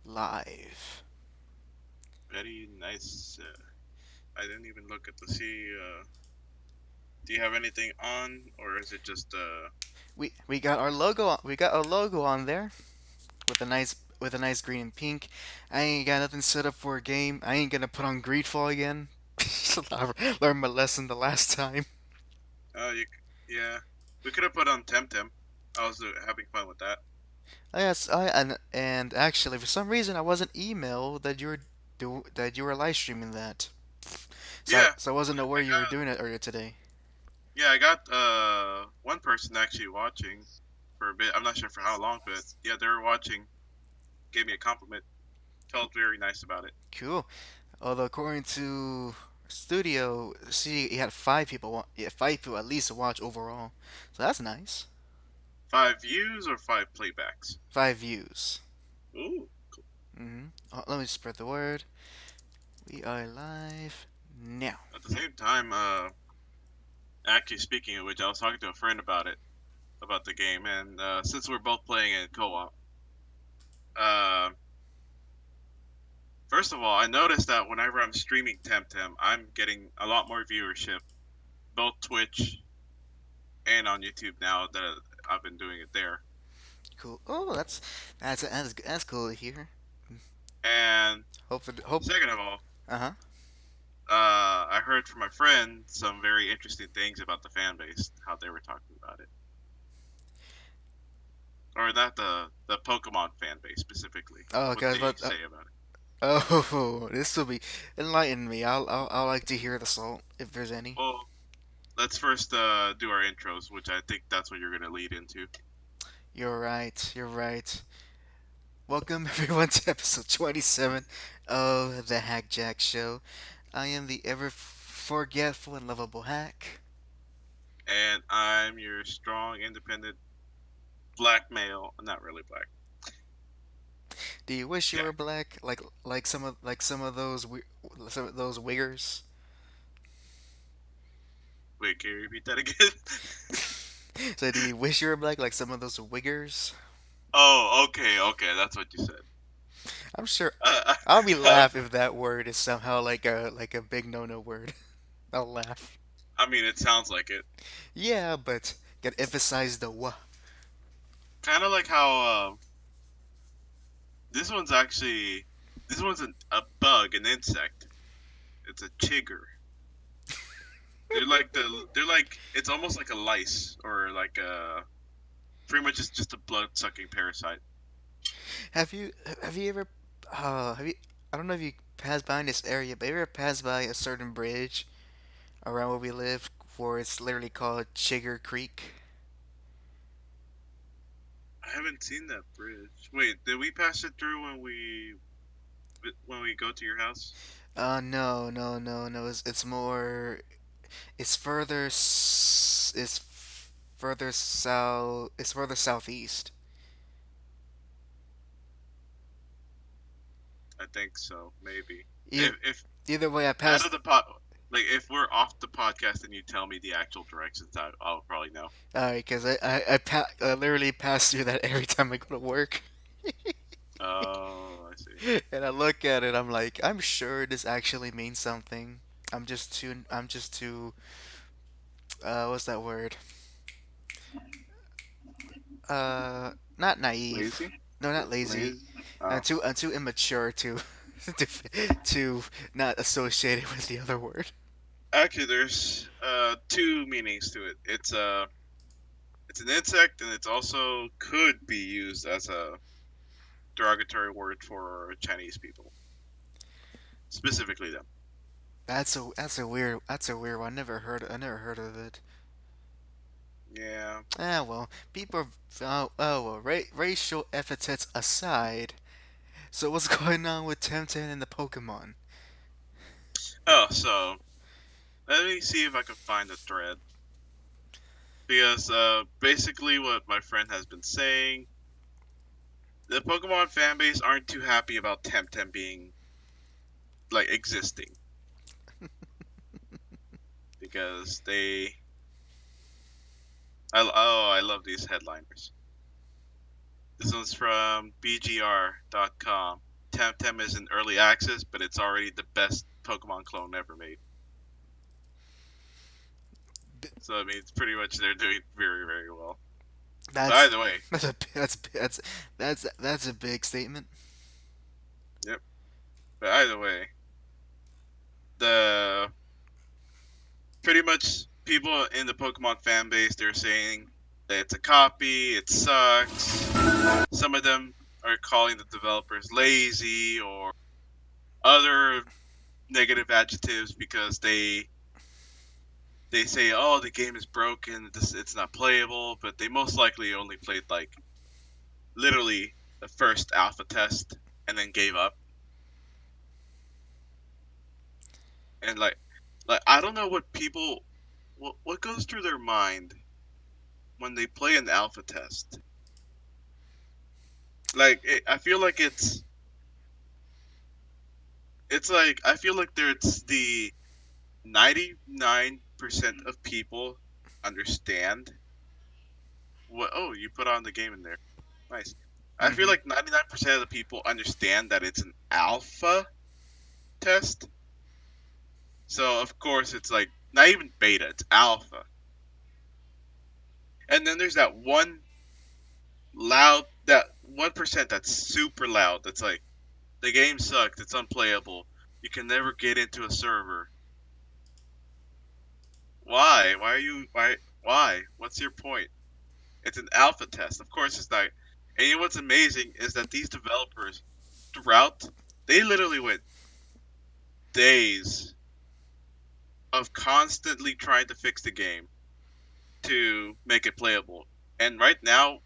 Live. Very nice. I didn't even look at the see. Do you have anything on, or is it just We got our logo. We got our logo on there with a nice green and pink. I ain't got nothing set up for a game. I ain't gonna put on Greedfall again. I learned my lesson the last time. yeah? We could have put on TemTem. I was having fun with that. Yes, and actually for some reason I wasn't emailed that you were live streaming that. Yeah, So I wasn't aware I you were got doing it earlier today. I got one person actually watching for a bit. I'm not sure for how long, but yeah, they were watching. Gave me a compliment. Felt very nice about it. Cool. Although according to studio, see, you had yeah, 5 people at least to watch overall. So that's nice. 5 views or 5 playbacks? 5 views. Ooh. Let me spread the word. We are live now. At the same time, actually speaking of which, I was talking to a friend about the game, and since we're both playing in co-op, uh, first of all, I noticed that whenever I'm streaming TemTem, I'm getting a lot more viewership, both Twitch and on YouTube now that I've been doing it there. Cool. Oh, that's cool to hear. And Hope. second of all, Uh huh. I heard from my friend some very interesting things about the fan base, how they were talking about it, or not the Pokemon fan base specifically, Oh, what okay. they say about it. Oh, this will be enlighten me. I'll like to hear the salt if there's any. Well, let's first do our intros, which I think that's what you're gonna lead into. You're right. You're right. Welcome everyone to episode 27 of the Hack Jack Show. I am the ever forgetful and lovable Hack. And I'm your strong, independent black male. Not really black. Do you wish you were Jack. black, like some of those wiggers? Wait, can you repeat that again? So do you wish you were black, like some of those wiggers? Oh, okay, okay, that's what you said. I'm sure Uh, I'll be laugh if that word is somehow like a big no no word. I'll laugh. I mean, it sounds like it. Yeah, but gotta emphasize the wha. Kind of like how this one's actually this one's a bug, an insect. It's a chigger. They're like it's almost like a lice or like a pretty much just a blood sucking parasite. Have you have you ever have you I don't know if you passed by in this area, but have you ever passed by a certain bridge around where we live where it's literally called Chigger Creek? I haven't seen that bridge. Wait, did we pass it through when we go to your house? No. It's further further south. It's further southeast. I think so, maybe. Either If either way, I out of passed. the pot, like if we're off the podcast and you tell me the actual directions, I'll probably know. Because I literally pass through that every time I go to work. Oh, I see. And I look at it, I'm like, I'm sure this actually means something. I'm just too, what's that word? Not naive. Lazy? No, not lazy. Lazy? Oh. I'm too immature to, to, to not associate it with the other word. Actually, there's two meanings to it. It's an insect, and it's also could be used as a derogatory word for Chinese people, specifically them. That's a weird one. I never heard of it. Yeah. Ah, well, well, racial epithets aside. So what's going on with TemTem and the Pokemon? Oh, so let me see if I can find the thread because basically what my friend has been saying, the Pokemon fan base aren't too happy about Temtem being like existing because I love these headliners. This one's from BGR.com. TemTem is in early access, but it's already the best Pokemon clone ever made. So I mean, it's pretty much they're doing very, very well. But That's either way, that's a big statement. yep. But either way, the pretty much people in the Pokemon fan base they're saying that it's a copy, it sucks. Some of them are calling the developers lazy or other negative adjectives because they say, "Oh, the game is broken. It's not playable." But they most likely only played like literally the first alpha test and then gave up. And like I don't know what people what goes through their mind when they play an alpha test. I feel like it's like I feel like there's the 99% of people understand what. Oh, you put on the game in there. Nice. I feel Hmm. like 99% of the people understand that it's an alpha test. So of course it's like not even beta, it's alpha. And then there's that 1% that's super loud. That's like the game sucks. It's unplayable. You can never get into a server. Why? Why are you? Why? Why? What's your point? It's an alpha test. Of course, it's not. And you know what's amazing is that these developers, throughout, they literally went days of constantly trying to fix the game to make it playable. And right now,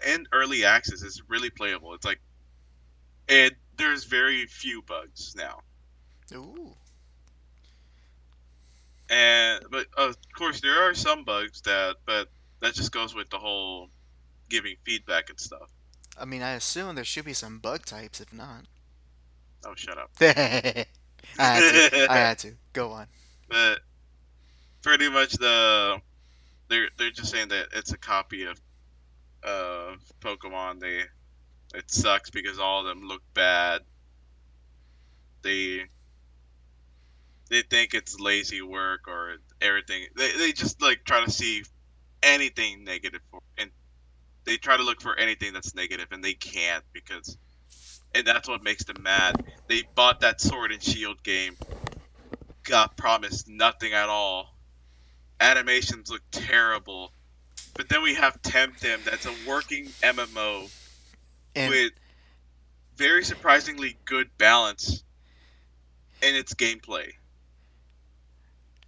in early access, it's really playable. It's like there's very few bugs now. Ooh. And but of course there are some bugs but that just goes with the whole giving feedback and stuff. I mean, I assume there should be some bug types. If not, Oh, shut up. I had to. I had to. Go on. But pretty much they're just saying that it's a copy of Pokemon. It sucks because all of them look bad. They they think it's lazy work or everything. They just like try to see anything negative for and they try to look for anything that's negative and they can't because and that's what makes them mad. They bought that Sword and Shield game, got promised nothing at all. Animations look terrible, but then we have TemTem, that's a working MMO And with very surprisingly good balance in its gameplay.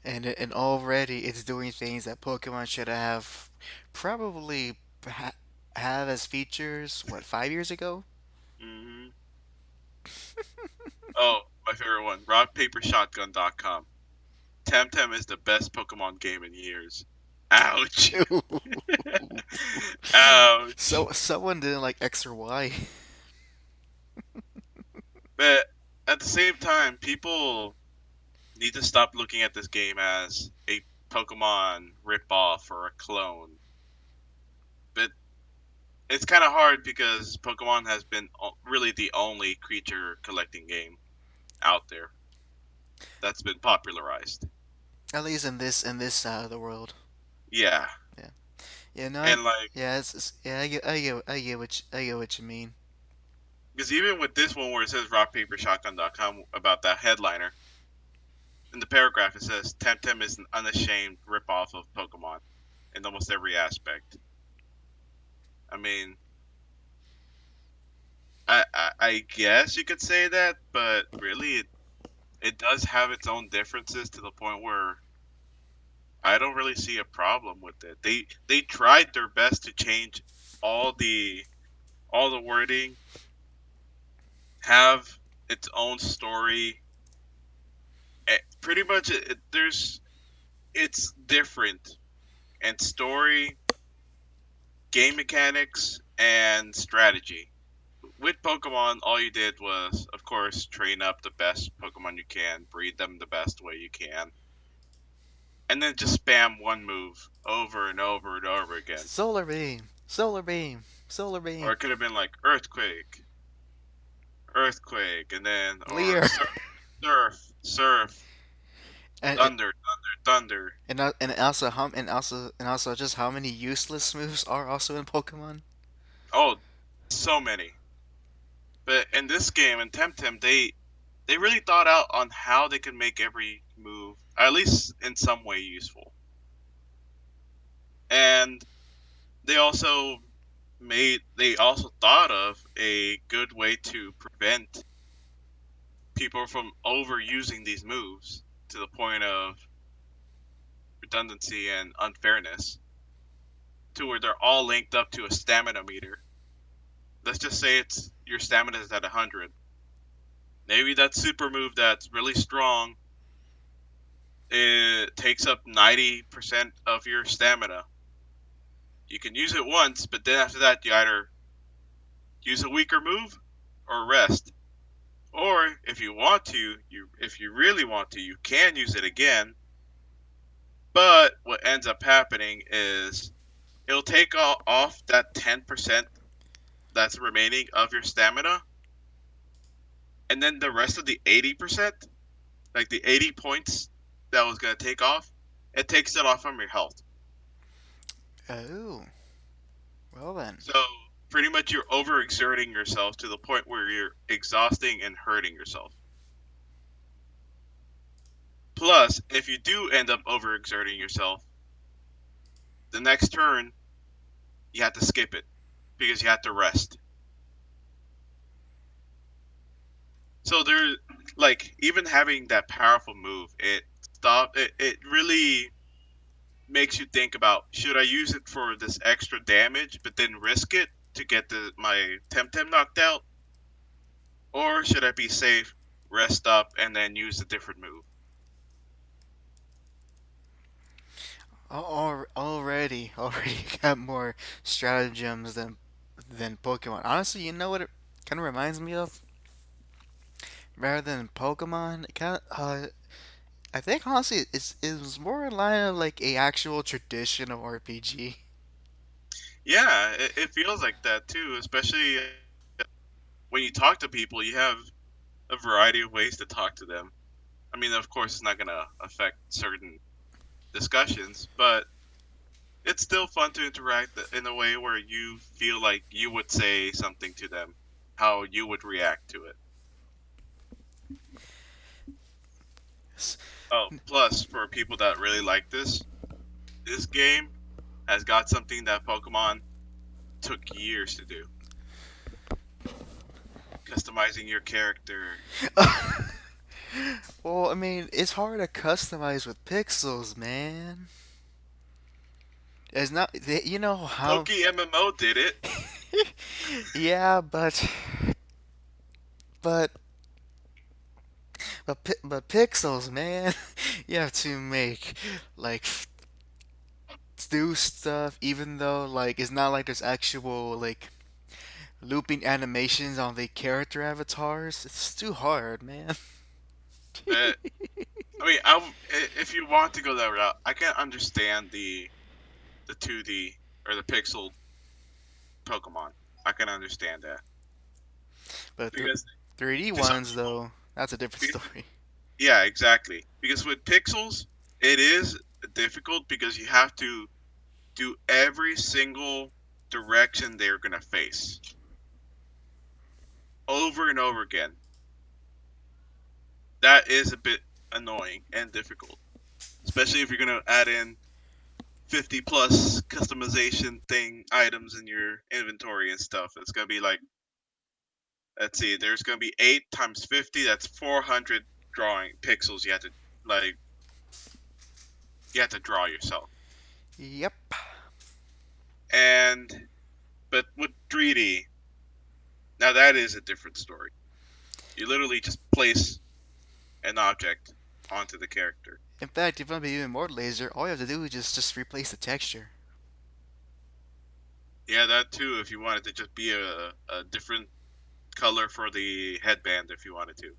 and already it's doing things that Pokemon should have probably have as features. What, 5 years ago? Hmm. Oh, my favorite one, rockpapershotgun.com. TemTem is the best Pokemon game in years. Ouch. Ouch. Someone didn't like X or Y. But at the same time, people need to stop looking at this game as a Pokemon ripoff or a clone. But it's kind of hard because Pokemon has been really the only creature collecting game out there that's been popularized. At least in this side of the world. Yeah, Yeah. Yeah. No. and like Yeah. Yeah. I get what you mean. because even with this one where it says rockpapershotgun.com about that headliner, in the paragraph it says Temtem is an unashamed ripoff of Pokemon in almost every aspect. I mean, I guess you could say that, but really it does have its own differences to the point where I don't really see a problem with it. They tried their best to change all the all the wording, have its own story. Pretty much, it's different and story, game mechanics, and strategy. With Pokemon, all you did was, of course, train up the best Pokemon you can, breed them the best way you can, and then just spam one move over and over and over again. Solar beam. Solar beam. Solar Or beam. it could have been like Earthquake, earthquake, and then or Leer. surf, and thunder, thunder. and also just how many useless moves are also in Pokemon. Oh, so many. But in this game, in TemTem, they really thought out on how they could make every move, at least in some way, useful. And they also thought of a good way to prevent people from overusing these moves to the point of redundancy and unfairness, to where they're all linked up to a stamina meter. Let's just say it's your stamina is at 100. Maybe that super move that's really strong, it takes up 90% of your stamina. You can use it once, but then after that, you either use a weaker move or rest. Or if you really want to, you can use it again. But what ends up happening is it'll take off that 10% that's remaining of your stamina, and then the rest of the 80%, like the 80 points that was going to take off, it takes it off from your health. Oh, well then. So pretty much you're overexerting yourself to the point where you're exhausting and hurting yourself. Plus, if you do end up overexerting yourself, the next turn you have to skip it because you have to rest. So there, like even having that powerful move, it really makes you think about, should I use it for this extra damage but then risk it to get my TemTem knocked out, or should I be safe, rest up, and then use a different move? Already got more stratagems than Pokemon. Honestly, you know what it kind of reminds me of? Rather than Pokemon, it kind of I think honestly it was more in line of like a actual traditional RPG. Yeah, it feels like that too, especially when you talk to people, you have a variety of ways to talk to them. I mean, of course, it's not going to affect certain discussions, but it's still fun to interact in a way where you feel like you would say something to them, how you would react to it. Oh, plus, for people that really like this game has got something that Pokemon took years to do, customizing your character. Well, I mean, it's hard to customize with pixels, man. It's not, you know how. Poke MMO did it. Yeah, but but pixels, man. You have to make like do stuff, even though like it's not like there's actual like looping animations on the character avatars. It's too hard, man. But I mean, if you want to go that route, I can understand the 2D or the pixel Pokemon. I can understand that But because 3D to some ones people, though, that's a different because, story. yeah, exactly. Because with pixels, it is difficult because you have to do every single direction they're gonna face over and over again. That is a bit annoying and difficult, especially if you're gonna add in 50 plus customization thing items in your inventory and stuff. It's gonna be like, let's see, there's gonna be 8 times 50. That's 400 drawing pixels. Like you have to draw yourself. Yep. And but with 3D, now that is a different story. You literally just place an object onto the character. In fact, if you want to be even more laser, all you have to do is just replace the texture. Yeah, that too. If you wanted to just be a different color for the headband, if you wanted to.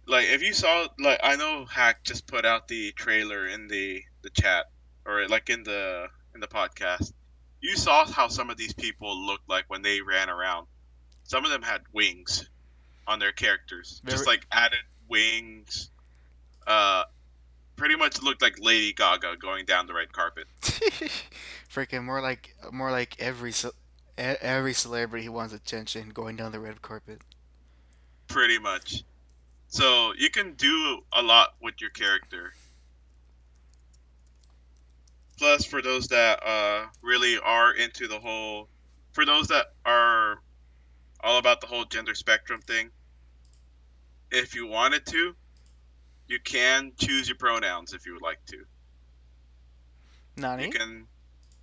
Like if you saw, like I know Hack just put out the trailer in the chat, or like in the podcast. You saw how some of these people looked like when they ran around. some of them had wings on their characters, just Very like added wings. Uh, Pretty much looked like Lady Gaga going down the red carpet. freaking more like every celebrity who wants attention going down the red carpet. Pretty much. So you can do a lot with your character. Plus, for those that really are into the whole, for those that are all about the whole gender spectrum thing, if you wanted to, you can choose your pronouns if you would like to. You Nani? can,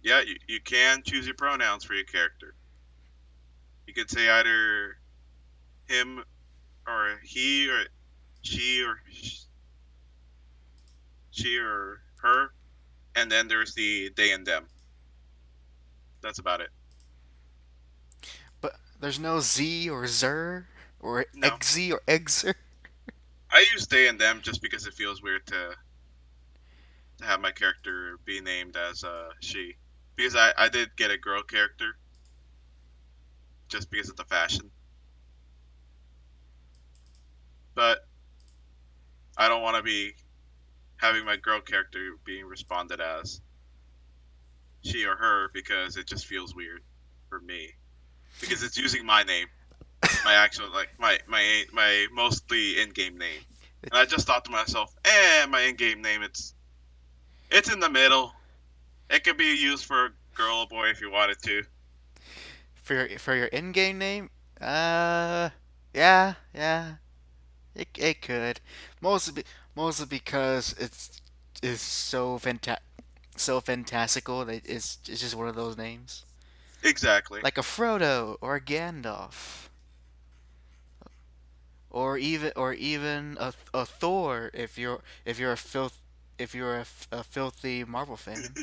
yeah, you can choose your pronouns for your character. You can say either him or he or she or she or her, and then there's the they and them. That's about it. But there's no Z or Zer or No, Eggsy or Eggser. I use they and them just because it feels weird to have my character be named as she. Because I did get a girl character just because of the fashion, but I don't want to be having my girl character being responded as she or her because it just feels weird for me because it's using my name, my actual like my mostly in-game name, and I just thought to myself, my in-game name it's in the middle. It could be used for a girl or boy if you wanted to. For your in-game name, yeah, yeah, it could, mostly mostly because it's so fantastical that it's just one of those names, Exactly. like a Frodo or a Gandalf, or even a Thor if you're a filthy Marvel fan.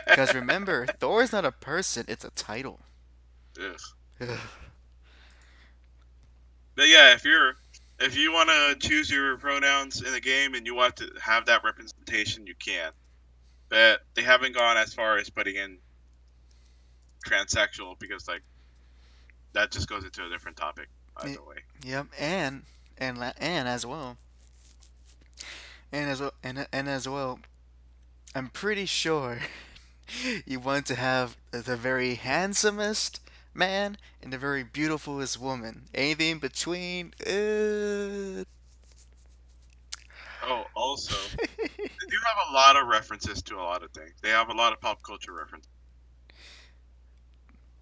Because remember, Thor is not a person; it's a title. Ugh. Ugh. But yeah, if you want to choose your pronouns in the game and you want to have that representation, you can. But they haven't gone as far as putting in transsexual because like that just goes into a different topic. Y- Either way. Yep, and as well, and as well, I'm pretty sure you want to have the very handsomest man and the very beautifulest woman. Anything in between, Oh, also, they do have a lot of references to a lot of things. They have a lot of pop culture references.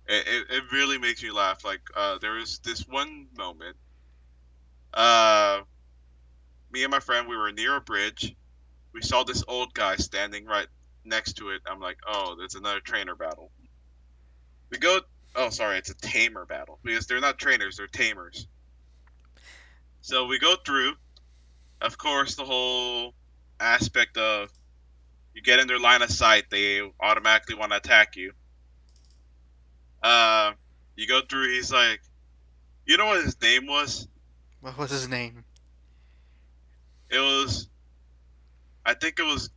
It really makes me laugh. Like there was this one moment. Uh, Me and my friend we were near a bridge. We saw this old guy standing right next to it. I'm like, oh, there's another trainer battle. We go. Oh, sorry, it's a tamer battle because they're not trainers; they're tamers. So we go through. Of course, the whole aspect of you get in their line of sight, they automatically want to attack you. Uh, you go through. He's like, you know what his name was? what was his name? It was, I think it was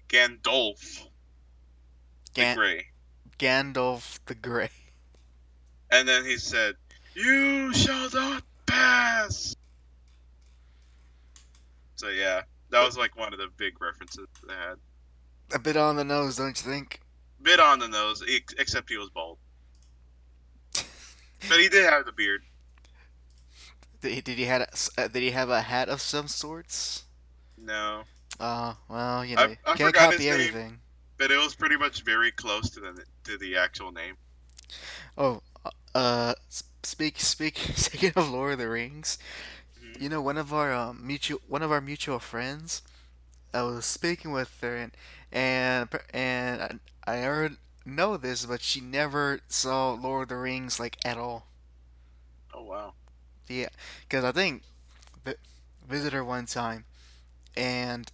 Gandolf the Gan- Grey. Gandalf the Grey. And then he said, "You shall not pass." So yeah, that was like one of the big references they had. A bit on the nose, don't you think? Bit on the nose, except he was bald, but he did have the beard. Did he have a hat of some sorts? No, Well, I can't forgot his copy name, everything. but it was pretty much very close to the actual name. Oh, speaking of Lord of the Rings, Hmm. one of our mutual friends. I was speaking with her, and I heard know this, but she never saw Lord of the Rings like at all. Oh wow. Yeah, because I think vi- visited her one time, and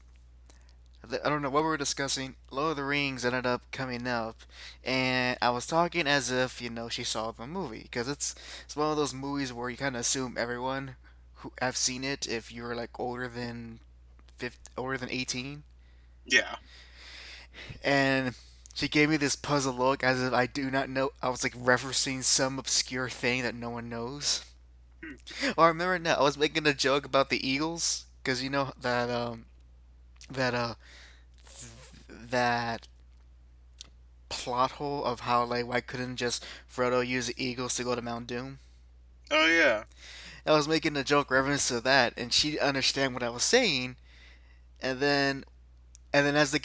I don't know what we were discussing. Lord of the Rings ended up coming up, and I was talking as if she saw the movie because it's one of those movies where you kind of assume everyone who have seen it if you're like older than 18, Yeah. and She gave me this puzzle look as if I do not know. I was like referencing some obscure thing that no one knows. Oh, I remember now. I was making a joke about the Eagles because you know that that that plot hole of how like why couldn't just Frodo use the Eagles to go to Mount Doom? Oh yeah. I was making a joke reference to that, and she didn't understand what I was saying. And then as the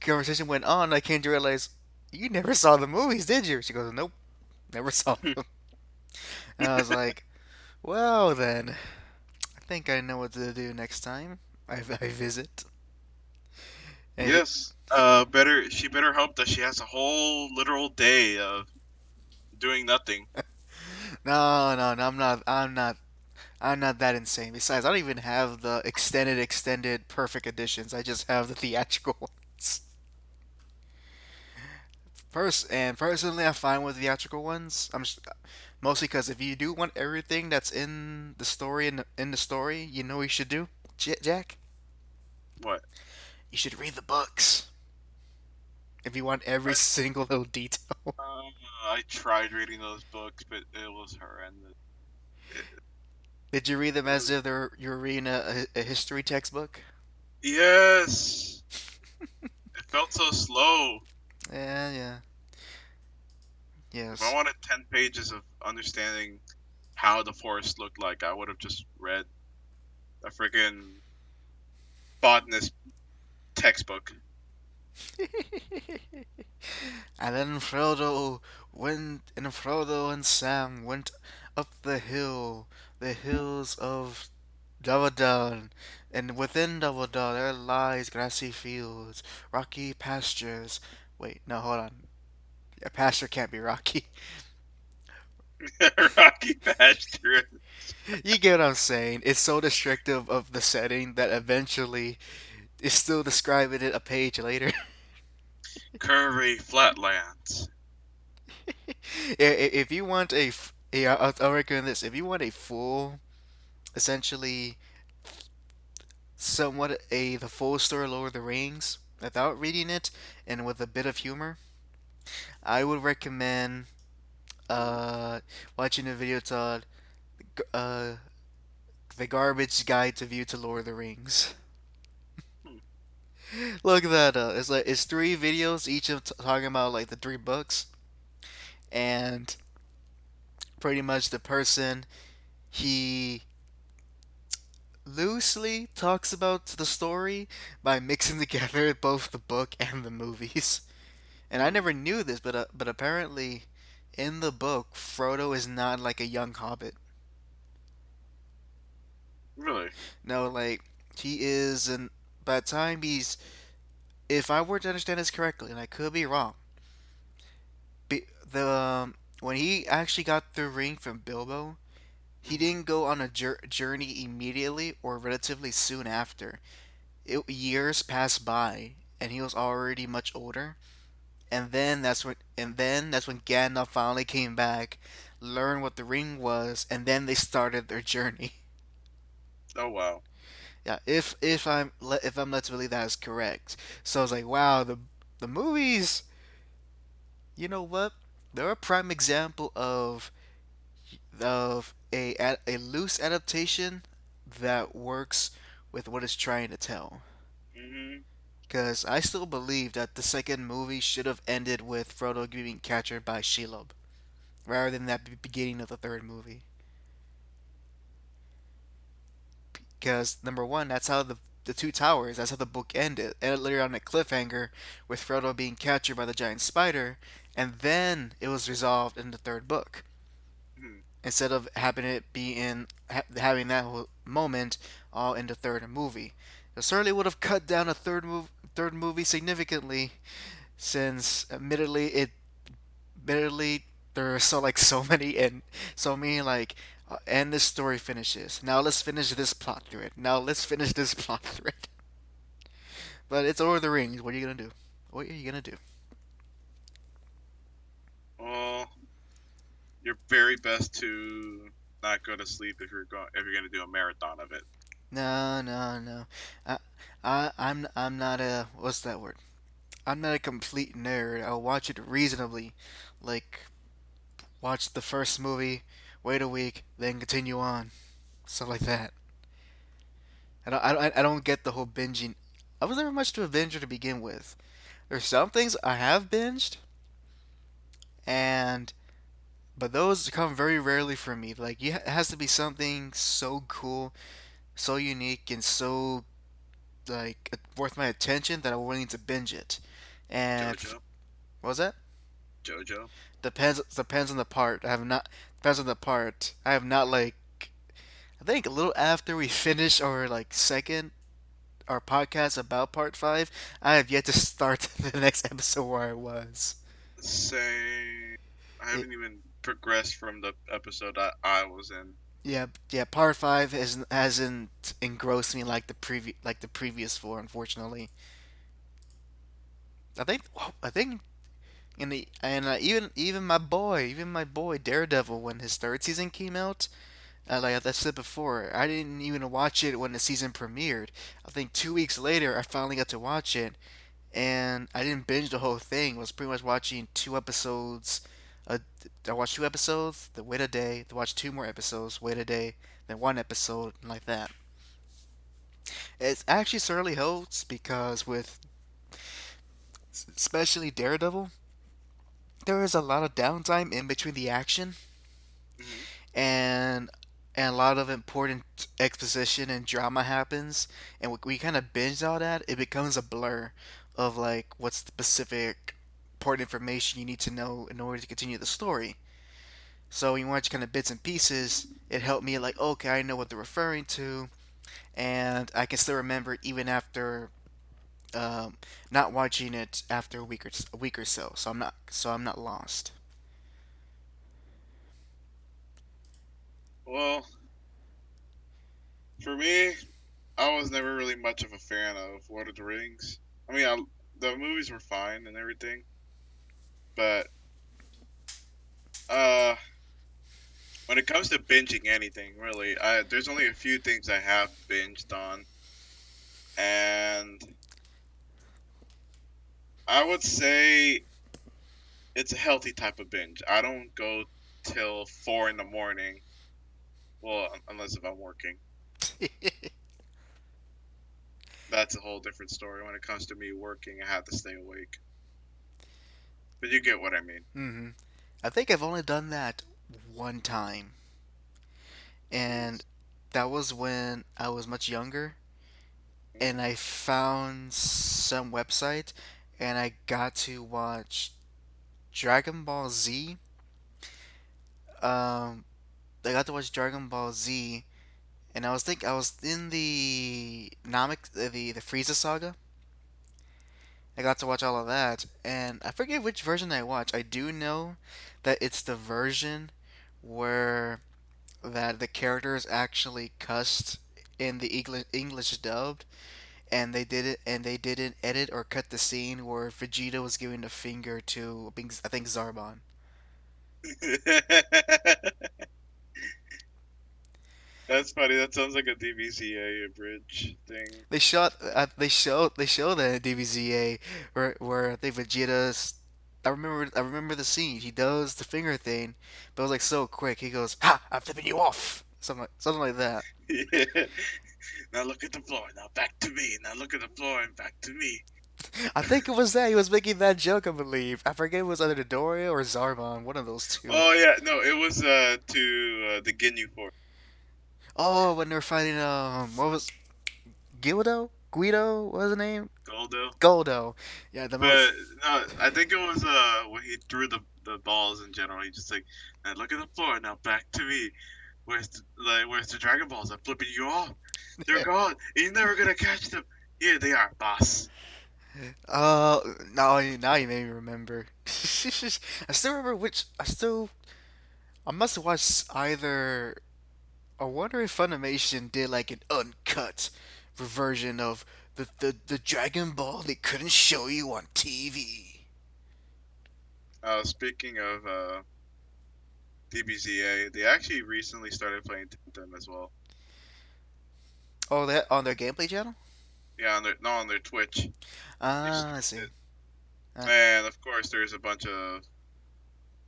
conversation went on, I came to realize you never saw the movies, did you? She goes, "Nope, never saw them." And I was like, "Well then, I think I know what to do next time I visit." And if Yes. Better she better hope that she has a whole literal day of doing nothing. no, no, no, I'm not that insane. Besides, I don't even have the extended perfect editions. I just have the theatrical ones. Personally, I'm fine with theatrical ones. Mostly because if you do want everything that's in the story in the story, you know what you should do, Jack. What? You should read the books if you want every I, single little detail. I tried reading those books, but it was horrendous. It, Did you read them it as was, if you're reading a history textbook? yes. It felt so slow. Yeah, yeah, If I yes. wanted 10 pages of understanding how the forest looked like, I would have just read a freaking botanist textbook. And then Frodo and Sam went up the hills of Davadon, and within Davadon there lies grassy fields, rocky pastures. Wait, no, hold on. A pasture can't be rocky. Rocky pasture. You get what I'm saying? It's so descriptive of the setting that eventually it's still describing it a page later. Curvy flatlands. If you want yeah, I'll recommend this. If you want a full, essentially, somewhat the full story of Lord of the Rings without reading it and with a bit of humor, I would recommend uh watching a video called uh The Garbage Guide to View to Lord of the Rings. Hmm. Look at that up. It's like it's three videos, each of talking about like the three books, and pretty much the person he loosely talks about the story by mixing together both the book and the movies. And I Hmm. never knew this, but apparently, in the book, Frodo is not like a young hobbit. Really? No, like he is, and by the time he's, if I were to understand this correctly, and I could be wrong, the when he actually got the ring from Bilbo, he Hmm. didn't go on a journey immediately or relatively soon after. Years passed by, and he was already much older. And then that's when Gandalf finally came back, learned what the ring was, and then they started their journey. Oh wow. Yeah, if I'm led to believe that is correct. So I was like, wow, the movies. You know what? They're a prime example of a loose adaptation that works with what it's trying to tell. Hmm. Because I still believe that the second movie should have ended with Frodo being captured by Shelob, rather than that beginning of the third movie. Because number one, that's how the two towers. That's how the book ended. Ended literally on a cliffhanger with Frodo being captured by the giant spider, and then it was resolved in the third book. Hmm. Instead of having it be having that whole moment all in the third movie, it certainly would have cut down a third movie significantly, since admittedly there are so many and so many like and this story finishes. Now let's finish this plot thread. Now let's finish this plot thread. But it's Lord of the Rings. What are you gonna do? What are you gonna do? Well, your very best to not go to sleep if you're gonna do a marathon of it. No, no, no. I, I'm not a what's that word? I'm not a complete nerd. I'll watch it reasonably, like watch the first movie, wait a week, then continue on, stuff like that. I don't get the whole binging. I was never much to a binger to begin with. There's some things I have binged, and but those come very rarely for me. Like it has to be something so cool, so unique, and so like worth my attention that I'm willing to binge it. And JoJo, what was that? JoJo. Depends on the part. I have not depends on the part. I have not like I think a little after we finish our like second our podcast about part five, I have yet to start the next episode where I was. Say, I It, haven't even progressed from the episode I was in. yeah, yeah. Part five hasn't engrossed me like the previous four. Unfortunately, I think in the and even my boy Daredevil when his third season came out. Like I said before, I didn't even watch it when the season premiered. I think 2 weeks later, I finally got to watch it, and I didn't binge the whole thing. I was pretty much watching 2 episodes. I watched 2 episodes, then wait a day, then watch 2 more episodes, wait a day, then one episode, and like that. It actually certainly helps because with especially Daredevil, there is a lot of downtime in between the action, Hmm. and a lot of important exposition and drama happens, and we kind of binge all that. It becomes a blur of like what's the specific important information you need to know in order to continue the story. So when you watch kind of bits and pieces, it helped me like okay, I know what they're referring to, and I can still remember it even after um, not watching it after a week or so. So I'm not lost. Well, for me, I was never really much of a fan of Lord of the Rings. I mean, the movies were fine and everything, but uh, when it comes to binging anything, really, there's only a few things I have binged on, and I would say it's a healthy type of binge. I don't go till 4 in the morning. Well, unless if I'm working, that's a whole different story. When it comes to me working, I have to stay awake. But you get what I mean. hmm I think I've only done that one time, and Jeez. that was when I was much younger, and I found some website, and I got to watch Dragon Ball Z. Um, I got to watch Dragon Ball Z, and I was in the the Frieza saga. I got to watch all of that, and I forget which version I watched. I do know that it's the version where that the characters actually cussed in the English dubbed, and they didn't edit or cut the scene where Vegeta was giving the finger to I think Zarbon. That's funny. That sounds like a DBCA bridge thing. They showed that in DBZA where I think Vegeta's. I remember the scene. He does the finger thing, but it was like so quick. He goes, "Ha! I'm flipping you off." Something like that. Yeah. Now look at the floor. Now back to me. Now look at the floor and back to me. I think it was that he was making that joke. I believe I forget it was either Doria or Zarbon, one of those two. Oh yeah, no, it was to the Ginyu Force. Oh, when they were fighting what was Guido? What was the name? Goldo. Goldo. Yeah, the But most. no, I think it was when he threw the balls in general. He just like, now look at the floor. Now back to me. Where's the Dragon Balls? I'm flipping you off. They're gone. You're never gonna catch them. Here they are, boss. Now you made me remember. I still remember which. I must have watched either. I wonder if Funimation did like an uncut version of the Dragon Ball they couldn't show you on TV. Speaking of DBZA, they actually recently started playing TemTem as well. Oh, that on their gameplay channel? Yeah, on their no on their Twitch. They just Ah, I started see. it. Uh, And of course, there's a bunch of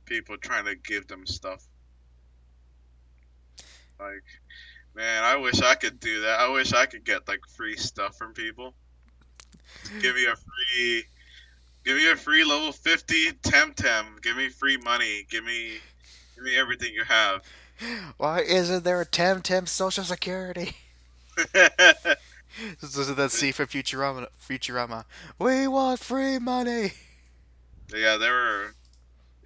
people trying to give them stuff. Like, man, I wish I could do that. I wish I could get like free stuff from people. Give me a free, give me a free level 50 TemTem. Give me free money. Give me everything you have. why isn't there a TemTem Social Security? This is that scene from Futurama. Futurama. We want free money. Yeah, they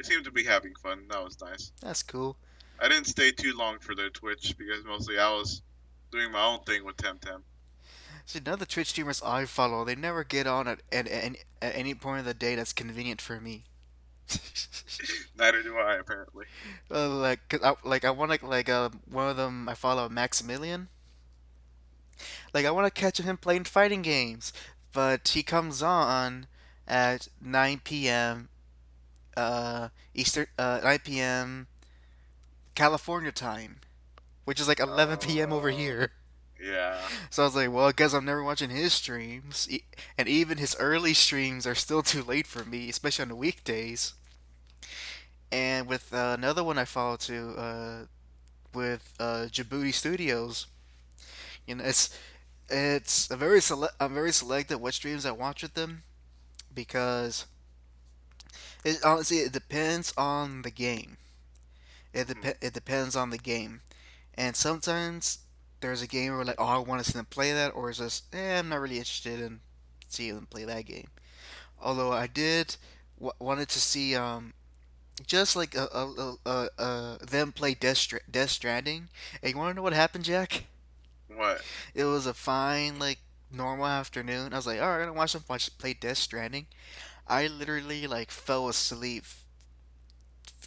seemed to be having fun. That was nice. That's cool. I didn't stay too long for their Twitch because mostly I was doing my own thing with TemTem. See, none of the Twitch streamers I follow, they never get on at any point of the day that's convenient for me. Neither do I, apparently. Like, I want to one of them I follow, Maximilian. Like, I want to catch him playing fighting games, but he comes on at 9 p.m. Eastern, 9 p.m. California time, which is like 11 p.m. over Uh, here. yeah. So I was like, well, I guess I'm never watching his streams, and even his early streams are still too late for me, especially on the weekdays. And with another one I follow too, with Djibouti Studios, it's a very I'm very selective what streams I watch with them because honestly it depends on the game. Mhm. It depends on the game, and sometimes there's a game where like, oh, I want to see them play that, or it's just, I'm not really interested in seeing them play that game. Although I did wanted to see just like them play Death Stranding. And you want to know what happened, Jack? What? It was a fine like normal afternoon. I was like, all right, I'm gonna watch play Death Stranding. I literally like fell asleep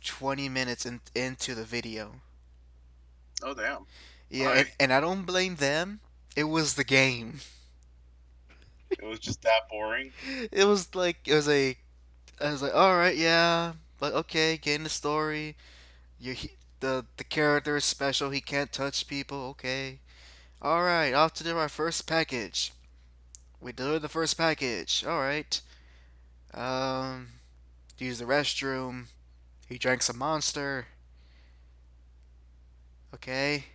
20 minutes into the video. Oh, damn. Yeah, Why? and I don't blame them. It was the game. It was just that boring. It was like I was like, all right, yeah, but okay, getting the story. The character is special. He can't touch people. Okay. All right, off to do our first package. We delivered the first package. All right. Um, use the restroom. He drank some monster. Okay.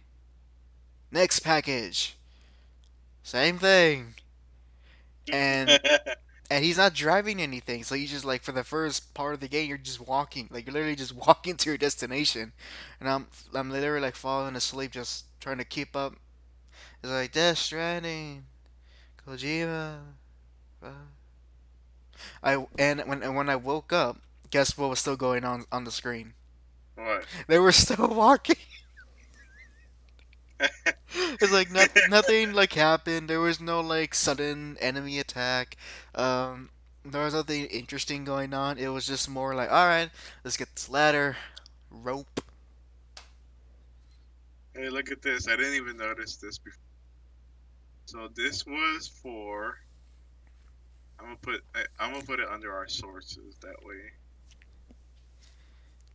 Next package. Same thing. And he's not driving anything, so you just like for the first part of the game, you're just walking, like you're literally just walking to your destination, and I'm literally like falling asleep, just trying to keep up. It's like Death Stranding, Kojima. uh, and when I woke up, guess what was still going on the screen? What? They were still walking. It's like nothing like happened. There was no like sudden enemy attack. There was nothing interesting going on. It was just more like, all right, let's get this ladder, rope. Hey, look at this. I didn't even notice this before. So this was for. I'm gonna put it under our sources. That way,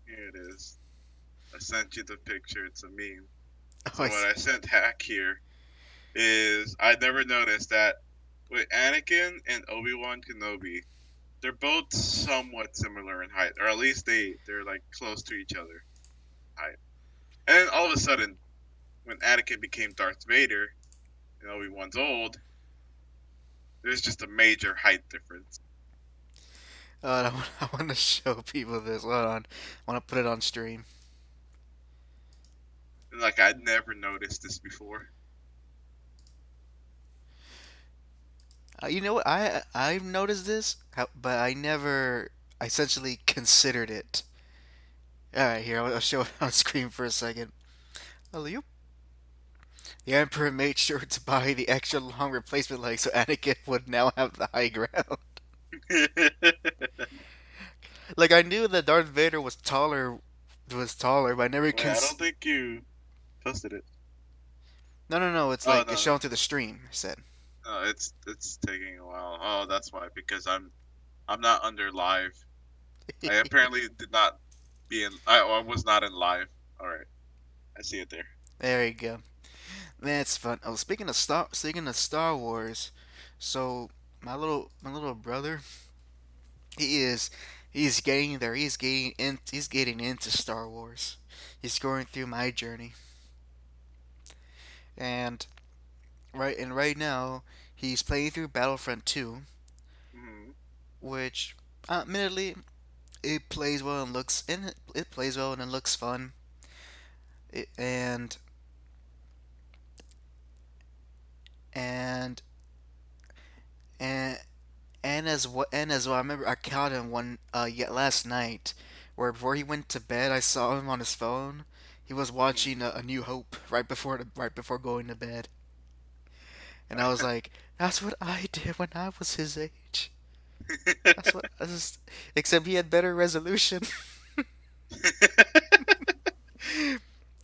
here it is. I sent you the picture. It's a meme. Oh, So what I sent Hack here is I never noticed that with Anakin and Obi-Wan Kenobi, they're both somewhat similar in height, or at least they're like close to each other in height. And then all of a sudden, when Anakin became Darth Vader and Obi-Wan's old, there's just a major height difference. I want to show people this. Hold on, I want to put it on stream. And like I'd never noticed this before. You know what? I've noticed this, but I never essentially considered it. All right, here I'll show it on screen for a second. Alley. The Emperor made sure to buy the extra long replacement leg so Anakin would now have the high ground. Like I knew that Darth Vader was taller, but I never Wait, I don't think you posted it. No, no, no. It's Oh like it's no, shown through the stream. I said. no, it's taking a while. Oh, that's why because I'm not under live. I apparently did not be in. I was not in live. All right, I see it there. There you go. That's fun. Oh, speaking of Star Wars, so my little brother, He is. He's getting there. He's getting in. He's getting into Star Wars. He's going through my journey, and right now he's playing through Battlefront 2, Hmm. which admittedly it plays well and it plays well and it looks fun. It, and and and as well, I remember I caught him one yet last night, where before he went to bed, I saw him on his phone. He was Hmm. watching A New Hope right before going to bed, and I was like, "That's what I did when I was his age. That's what I just, except he had better resolution."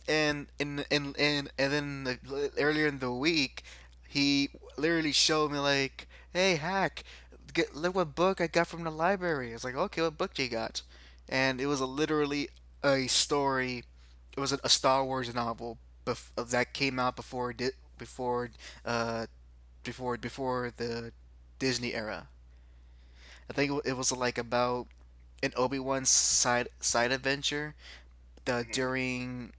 And then earlier in the week, he literally showed me like, "Hey, hack, look what book I got from the library." I was like, "Okay, what book you got?" And it was literally a story. It was a Star Wars novel that came out before uh before the Disney era. I think it was like about an Obi-Wan side adventure Hmm. during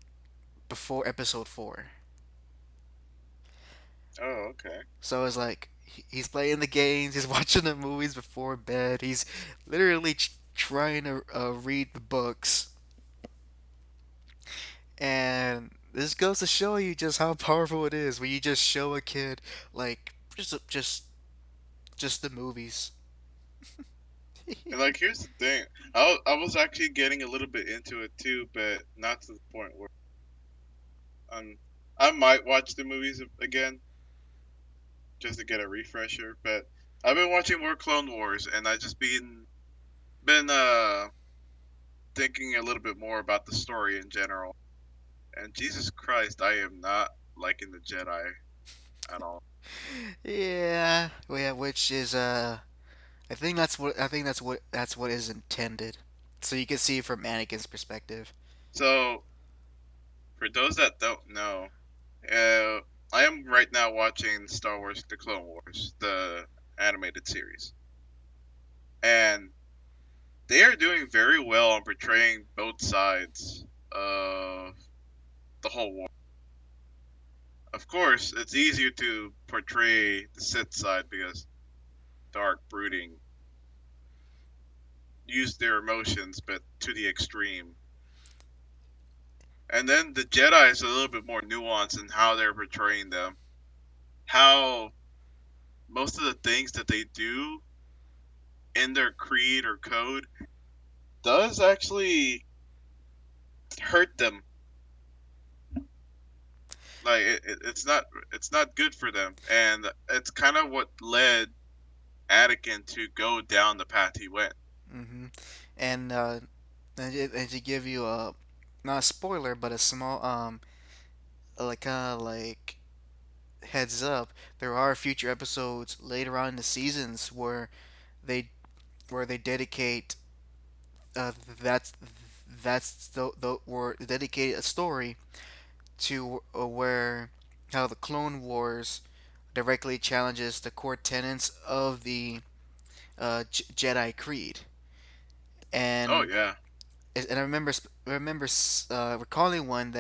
before Episode 4. Oh, okay. So it's like he's playing the games, he's watching the movies before bed, he's literally trying to read the books, and this goes to show you just how powerful it is when you just show a kid like just the movies. And like, here's the thing. I was actually getting a little bit into it too, but not to the point where um I might watch the movies again just to get a refresher. But I've been watching more Clone Wars, and I just been thinking a little bit more about the story in general. And Jesus Christ, I am not liking the Jedi at all. Yeah, well, yeah, which is I think that's what is intended. So you can see from Anakin's perspective. So for those that don't know, uh, I am right now watching Star Wars: The Clone Wars, the animated series, and they are doing very well on portraying both sides of the whole war. Of course, it's easier to portray the Sith side because dark, brooding, use their emotions, but to the extreme. And then the Jedi is a little bit more nuanced in how they're portraying them. How most of the things that they do in their creed or code does actually hurt them. Like it's not good for them, and it's kind of what led Anakin to go down the path he went. Hmm. And and to give you a not a spoiler, but a small like kind of like heads up, there are future episodes later on in the seasons they where they dedicate uh that's the where dedicate a story to where how the Clone Wars directly challenges the core tenets of the Jedi Creed. Oh And yeah, and I remember recalling one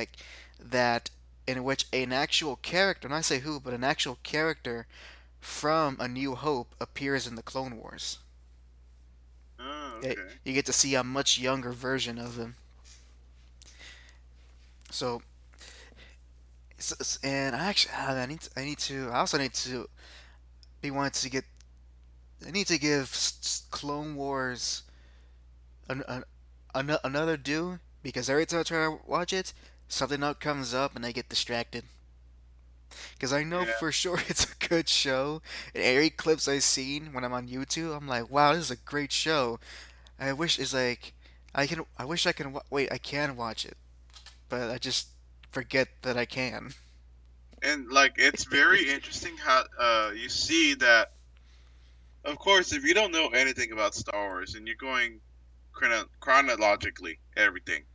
that in which an actual character, not say who, but an actual character from A New Hope appears in the Clone Wars. oh It, okay. you get to see a much younger version of him. So, and I actually I also need to be wanting to get I need to give Clone Wars an, another due because every time I try to watch it, something else comes up and I get distracted. Because I know Yeah, for sure it's a good show. And every clips I've seen when I'm on YouTube, I'm like, wow, this is a great show. I wish it's like I wish I can wait. I can watch it, but I just forget that I can. and like it's very interesting how you see that. Of course, if you don't know anything about Star Wars and you're going chronologically everything,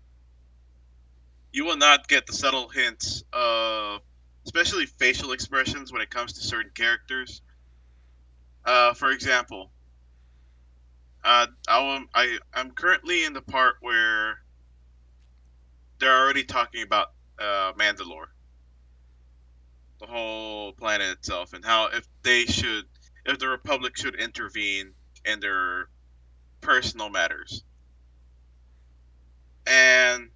you will not get the subtle hints of, especially facial expressions when it comes to certain characters. For example, I'm currently in the part where they're already talking about Mandalore, the whole planet itself, and how if the Republic should intervene in their personal matters. And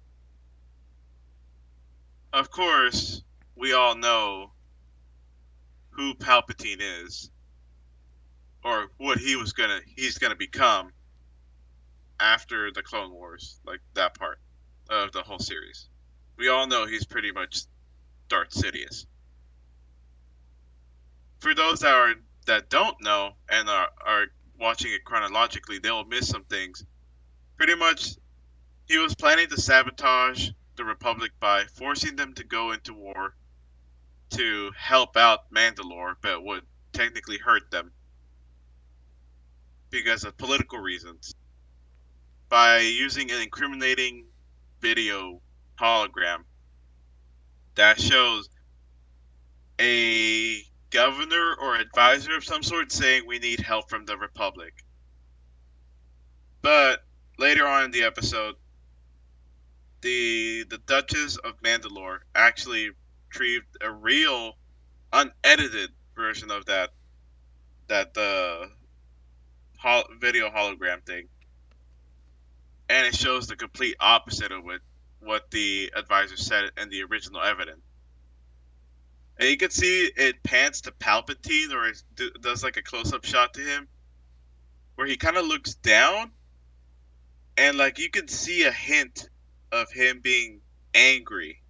of course, we all know who Palpatine is, or what he's gonna become after the Clone Wars, like that part of the whole series. We all know he's pretty much Darth Sidious. For those that don't know and are watching it chronologically, they'll miss some things. Pretty much, he was planning to sabotage the Republic by forcing them to go into war to help out Mandalore, but would technically hurt them because of political reasons by using an incriminating video hologram that shows a governor or advisor of some sort saying we need help from the Republic. But later on in the episode, the Duchess of Mandalore actually retrieved a real unedited version of that video hologram thing, and it shows the complete opposite of what the advisor said in the original evidence. And you can see it pans to Palpatine, or it does like a close up shot to him, where he kind of looks down, and like you can see a hint of him being angry.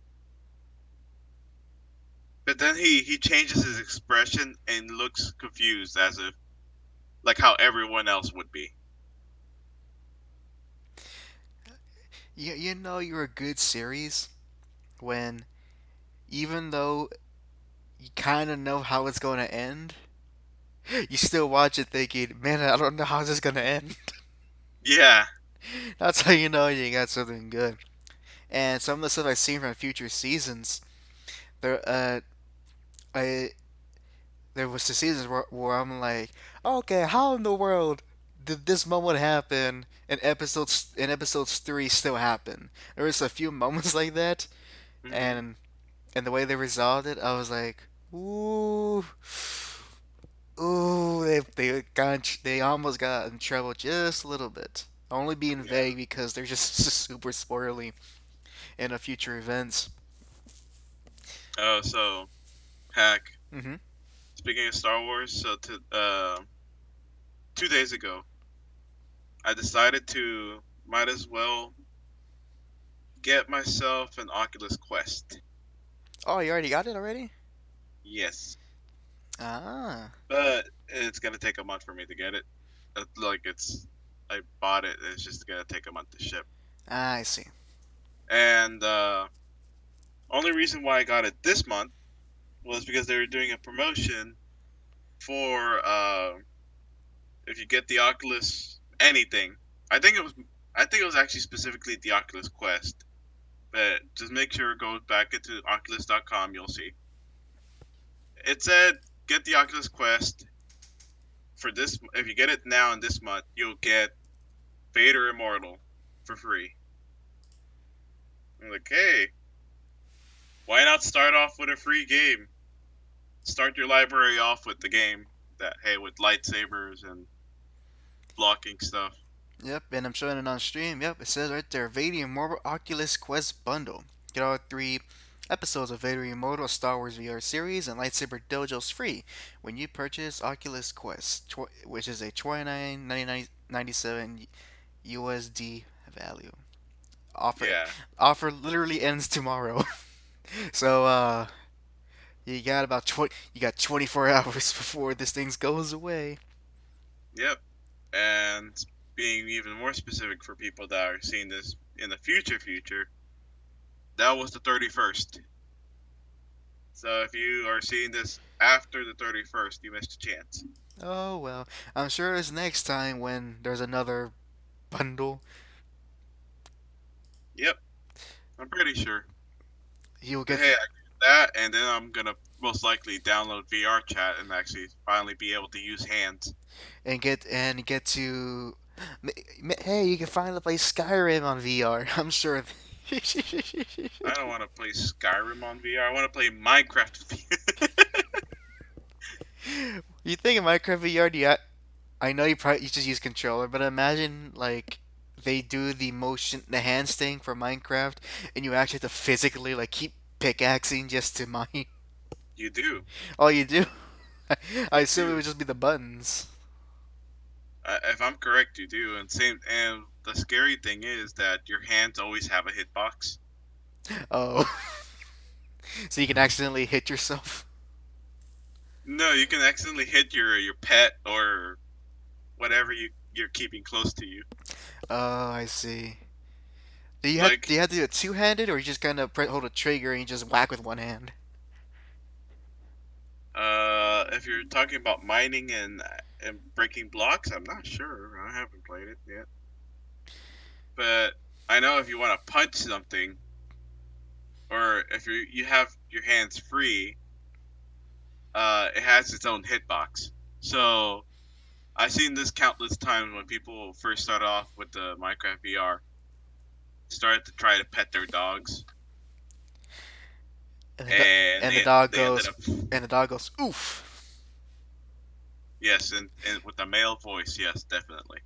But then he changes his expression and looks confused, as if like how everyone else would be. You know you're a good series when, even though you kind of know how it's going to end, you still watch it thinking, man, I don't know how this is going to end. Yeah. That's how you know you got something good. And some of the stuff I've seen from future seasons, there, I there was the seasons where I'm like, okay, how in the world did this moment happen and episodes three still happen? There was a few moments like that, Hmm. and the way they resolved it, I was like, ooh, ooh, they almost got in trouble just a little bit. Only being Yeah. vague because they're just super spoilerly in the future events. Oh, so hack. Hmm. Speaking of Star Wars, so 2 days ago, I decided to might as well get myself an Oculus Quest. Oh, you already got it already? Yes, Ah, but it's gonna take a month for me to get it. Like I bought it. It's just gonna take a month to ship. I see. And only reason why I got it this month was because they were doing a promotion for if you get the Oculus anything. I think it was I think it was actually specifically the Oculus Quest. But just make sure go back into Oculus.com. You'll see it said get the Oculus Quest for this. If you get it now in this month, you'll get Vader Immortal for free. I'm like, hey, why not start off with a free game? Start your library off with the game that hey with lightsabers and blocking stuff. Yep, and I'm showing it on stream. Yep, it says right there, Vader Immortal Oculus Quest Bundle. Get all three episodes of Vader Immortal Star Wars VR series and Lightsaber Dojos free when you purchase Oculus Quest, which is a 29.97 USD value. Offer Yeah, offer literally ends tomorrow. So you got about 24 hours before this thing goes away. yep. And being even more specific for people that are seeing this in the future, that was the 31st. So if you are seeing this after the 31st, you missed a chance. Oh well, I'm sure it's next time when there's another bundle. Yep, I'm pretty sure. You'll But get hey, I get that, and then I'm gonna most likely download VR chat and actually finally be able to use hands. and get to. Hey, you can finally play Skyrim on VR. I'm sure. I don't want to play Skyrim on VR. I want to play Minecraft VR. You think in Minecraft VR, I know you just use controller, but imagine like they do the motion, the hands thing for Minecraft, and you actually have to physically like keep pickaxing just to mine. You do. All you do, I You assume it do. would just be the buttons. If I'm correct, you do. And same. And the scary thing is that your hands always have a hitbox. Oh, so you can accidentally hit yourself. No, you can accidentally hit your pet or whatever you're keeping close to you. Oh, I see. Do Like, you have to do it two handed, or you just kind of hold a trigger and you just whack with one hand? if you're talking about mining and breaking blocks, I'm not sure. I haven't played it yet. But I know if you want to punch something, or if you have your hands free, it has its own hitbox. So I've seen this countless times when people first start off with the Minecraft VR, start to try to pet their dogs, And and and the dog they ended goes, up, oof. yes, and with a male voice, yes, definitely.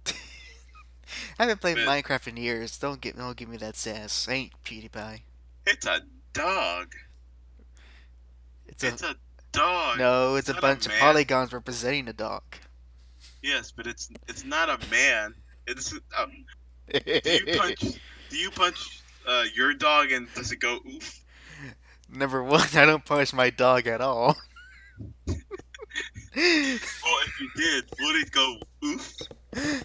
I haven't played But Minecraft in years. Don't give me that sass. I ain't PewDiePie. it's a dog. It's a It's a dog. No, it's It's a not a bunch of man. polygons representing a dog. Yes, but it's not a man. It's do you punch do you punch your dog and does it go oof? Number one, I don't punch my dog at all. Well, if you did, would it go oof?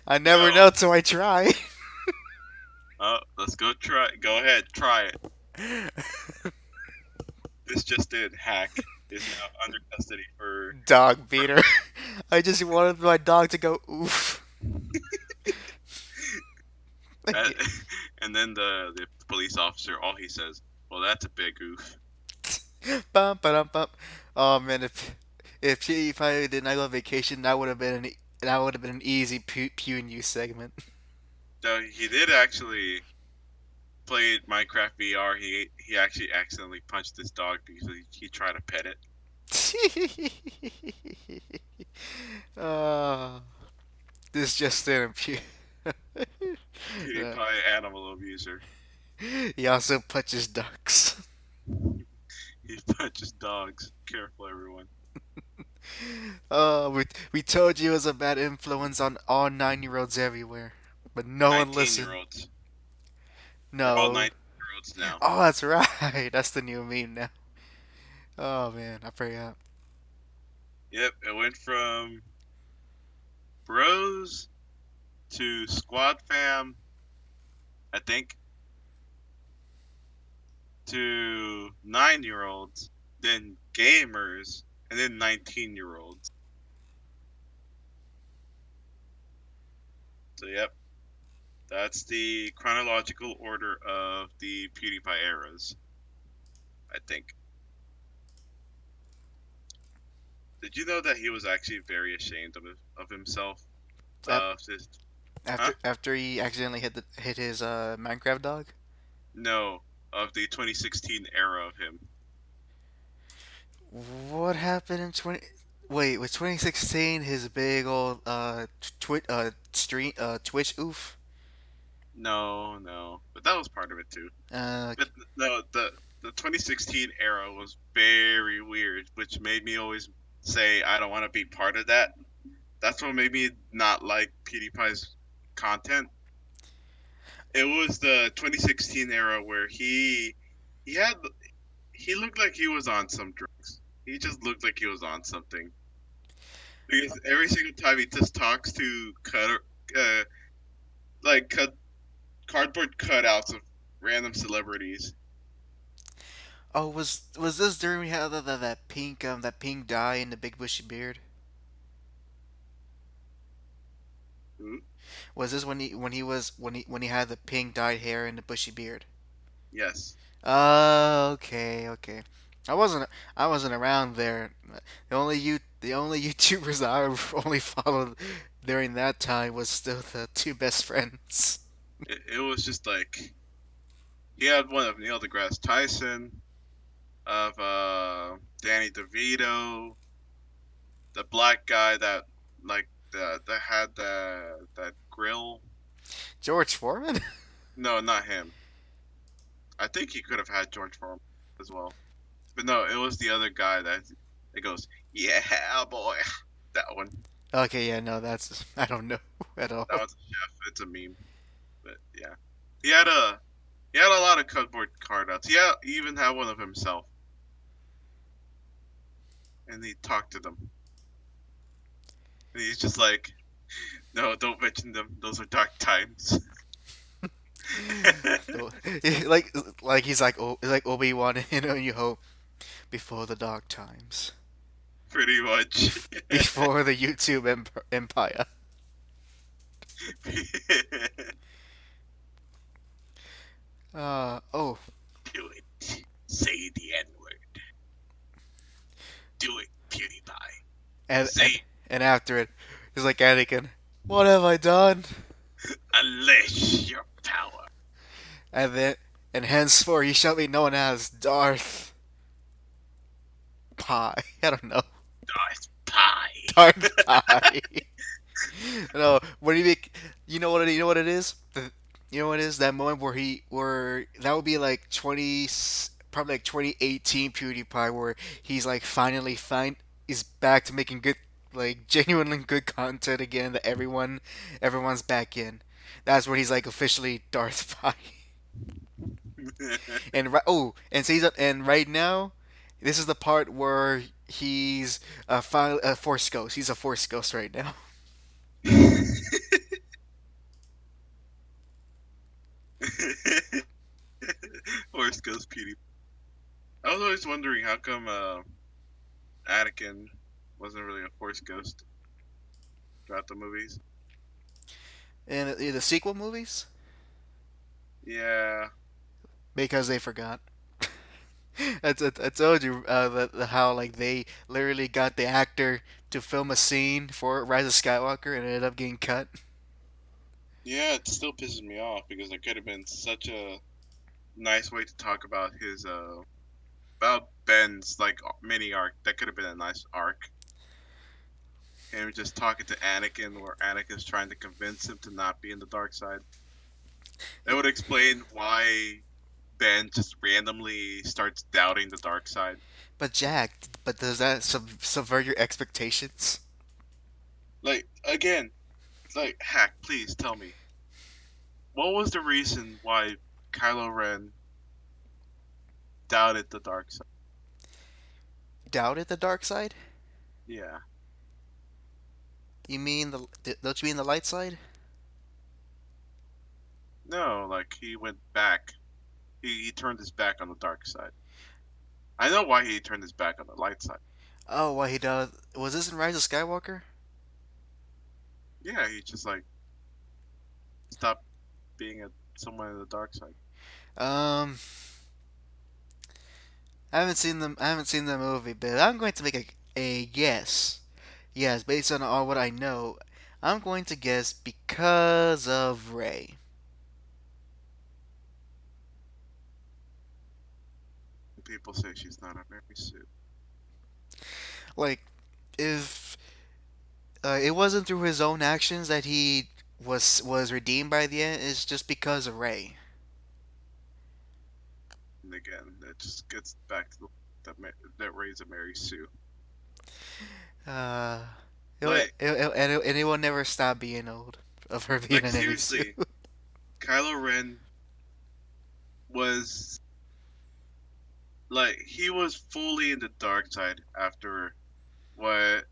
I never No. know till I try. Let's go try. Go ahead, try it. This just did. Hack is now under custody for Dog for. beater. I just wanted my dog to go oof. Uh, and then the police officer, all he says, "Well, that's a big oof." Bum, ba-dum, bum. Oh man, if PewDiePie did not go on vacation, that would have been an easy Pew News segment. So he did actually play Minecraft VR. He actually accidentally punched his dog because he tried to pet it. uh, this just in, Pew. PewDiePie animal abuser. He also punches ducks. He punches dogs. Careful, everyone. Oh, we told you it was a bad influence on all 9-year-olds everywhere, but no one 19 year listened. olds. They're all No. 19-year olds now. Oh, that's right. That's the new meme now. Oh man, I forgot. Yep, it went from bros to squad fam, I think, to 9-year olds, then gamers, and then 19-year olds. So, yep, that's the chronological order of the PewDiePie eras, I think. Did you know that he was actually very ashamed of himself? Ap- His, huh? after he accidentally hit his Minecraft dog. No, of the 2016 era of him. What happened in 20? Wait, was 2016 his big old Twitch oof? No, no, but that was part of it too. Uh, But no, the 2016 era was very weird, which made me always say I don't want to be part of that. That's what made me not like PewDiePie's content. It was the 2016 era where he had he looked like he was on some drugs. He just looked like he was on something because every single time he just talks to uh, cut cardboard cutouts of random celebrities. oh, was this during we had that pink dye and the big bushy beard? Ooh, Was this when he had the pink dyed hair and the bushy beard? yes. Oh, okay, okay. I wasn't around there. The only YouTubers that I only followed during that time was still the two best friends. It was just like he had one of Neil deGrasse Tyson, of Danny DeVito, the black guy that like that had that grill. George Foreman? No, not him. I think he could have had George Foreman as well, but no, it was the other guy that goes, "Yeah, boy." That one. Okay, yeah, no, that's I don't know at That all. was a chef. It's a meme, but yeah, he had a he had a lot of cardboard cutouts. He even had one of himself, and he talked to them. And he's just like, "No, don't mention them. Those are dark times." like like he's like like Obi-Wan in A New Hope before the dark times. Pretty much. Before the YouTube empire. Oh, Do it. Say the N word. Do it, PewDiePie. and Say and it. and after it, he's like Anakin. What have I done? Unleash your power. And then and henceforth he shall be known as Darth Pie. I don't know. Darth Pie. Darth Pie. No, when you make, you know what it is. You know what it is that moment where that would be like 20, probably like 2018 PewDiePie, where he's like finally is back to making good, like genuinely good content again. That everyone's back in. That's when he's like officially Darth Pie. And and so and right now, this is the part where he's a Force Ghost. He's a Force Ghost right now. Horse goes PewDiePie. I was always wondering how come Anakin wasn't really a Force ghost throughout the movies. In the sequel movies, Yeah, because they forgot. I told you how like they literally got the actor to film a scene for Rise of Skywalker and it ended up getting cut. yeah, it still pisses me off because it could have been such a nice way to talk about his about Ben's like mini arc. That could have been a nice arc. Him just talking to Anakin, where Anakin's trying to convince him to not be in the dark side. That would explain why Ben just randomly starts doubting the dark side. But Jack, but does that subvert your expectations? Like again, like Hack, please tell me what was the reason why Kylo Ren doubted the dark side? Doubted the dark side? Yeah, You mean don't you mean the light side? no, like he went back. He turned his back on the dark side. I know why he turned his back on the light side. Oh, why he does? Was this in Rise of Skywalker? Yeah, he just like stopped being someone in the dark side. Um, I haven't seen them. I haven't seen the movie, but I'm going to make a guess. Yes, based on all what I know, I'm going to guess because of Ray. People say she's not a Mary Sue. Like, if it wasn't through his own actions that he was redeemed by the end, it's just because of Ray. And again, it just gets back to that Ray's a Mary Sue. Uh, Like, and it will never stop being old of her being like an Mary Sue. seriously, Kylo Ren was like he was fully in the dark side after what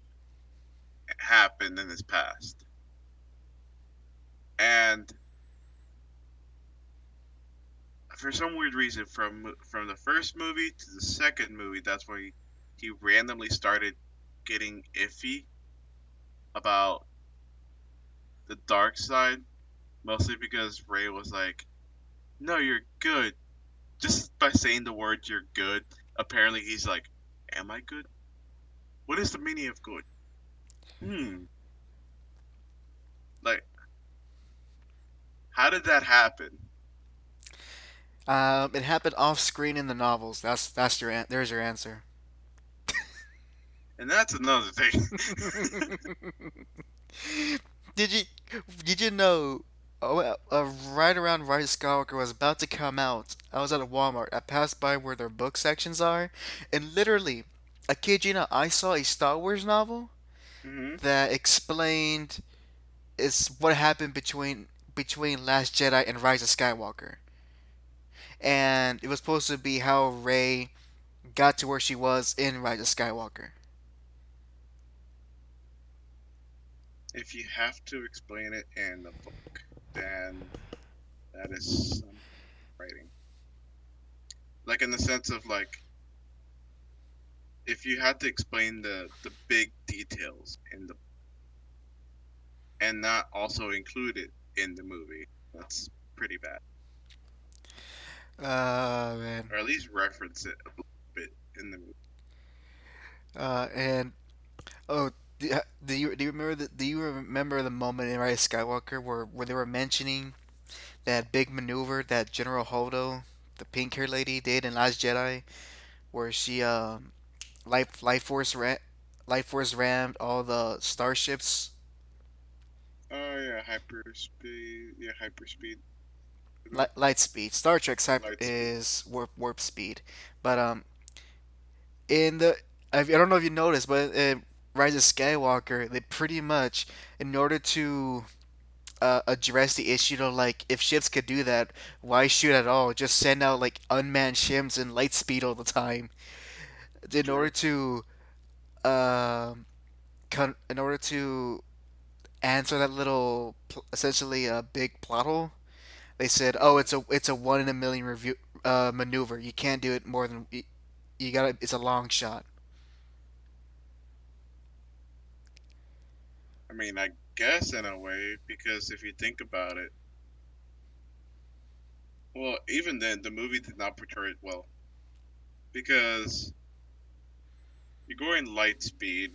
happened in his past, and for some weird reason, from the first movie to the second movie, that's when he randomly started getting iffy about the dark side, mostly because Ray was like, "No, you're good." Just by saying the word "you're good," apparently he's like, "Am I good? What is the meaning of good?" Hmm. Like, how did that happen? It happened off screen in the novels. That's there's your answer. And that's another thing. Did you did you know? Oh, right around Rise of Skywalker was about to come out. I was at a Walmart. I passed by where their book sections are, and literally, I kid you not, I saw a Star Wars novel Hmm. that explained is what happened between Last Jedi and Rise of Skywalker, and it was supposed to be how Rey got to where she was in Rise of Skywalker. If you have to explain it in the book, then that is some writing. Like in the sense of like, if you had to explain the big details in the and not also include it in the movie, that's pretty bad. Man. Or at least reference it a little bit in the movie. And oh, do you remember the moment in Rise of Skywalker where they were mentioning that big maneuver that General Holdo, the pink hair lady, did in Last Jedi, where she life force life force rammed all the starships. Oh yeah, hyperspeed. Yeah, hyperspeed. Light speed. Star Trek's hyper Light speed. is warp speed, but in the I don't know if you noticed, but in Rise of Skywalker, they pretty much, in order to address the issue of like if ships could do that, why shoot at all? Just send out like unmanned ships and light speed all the time. In order True. to um, in order to answer that little essentially a big plot hole, they said, "Oh, Hmm. it's a one in a million review maneuver. You can't do it more than you gotta. It's a long shot." I mean, I guess in a way, because if you think about it, well, even then, the movie did not portray it well because you're going light speed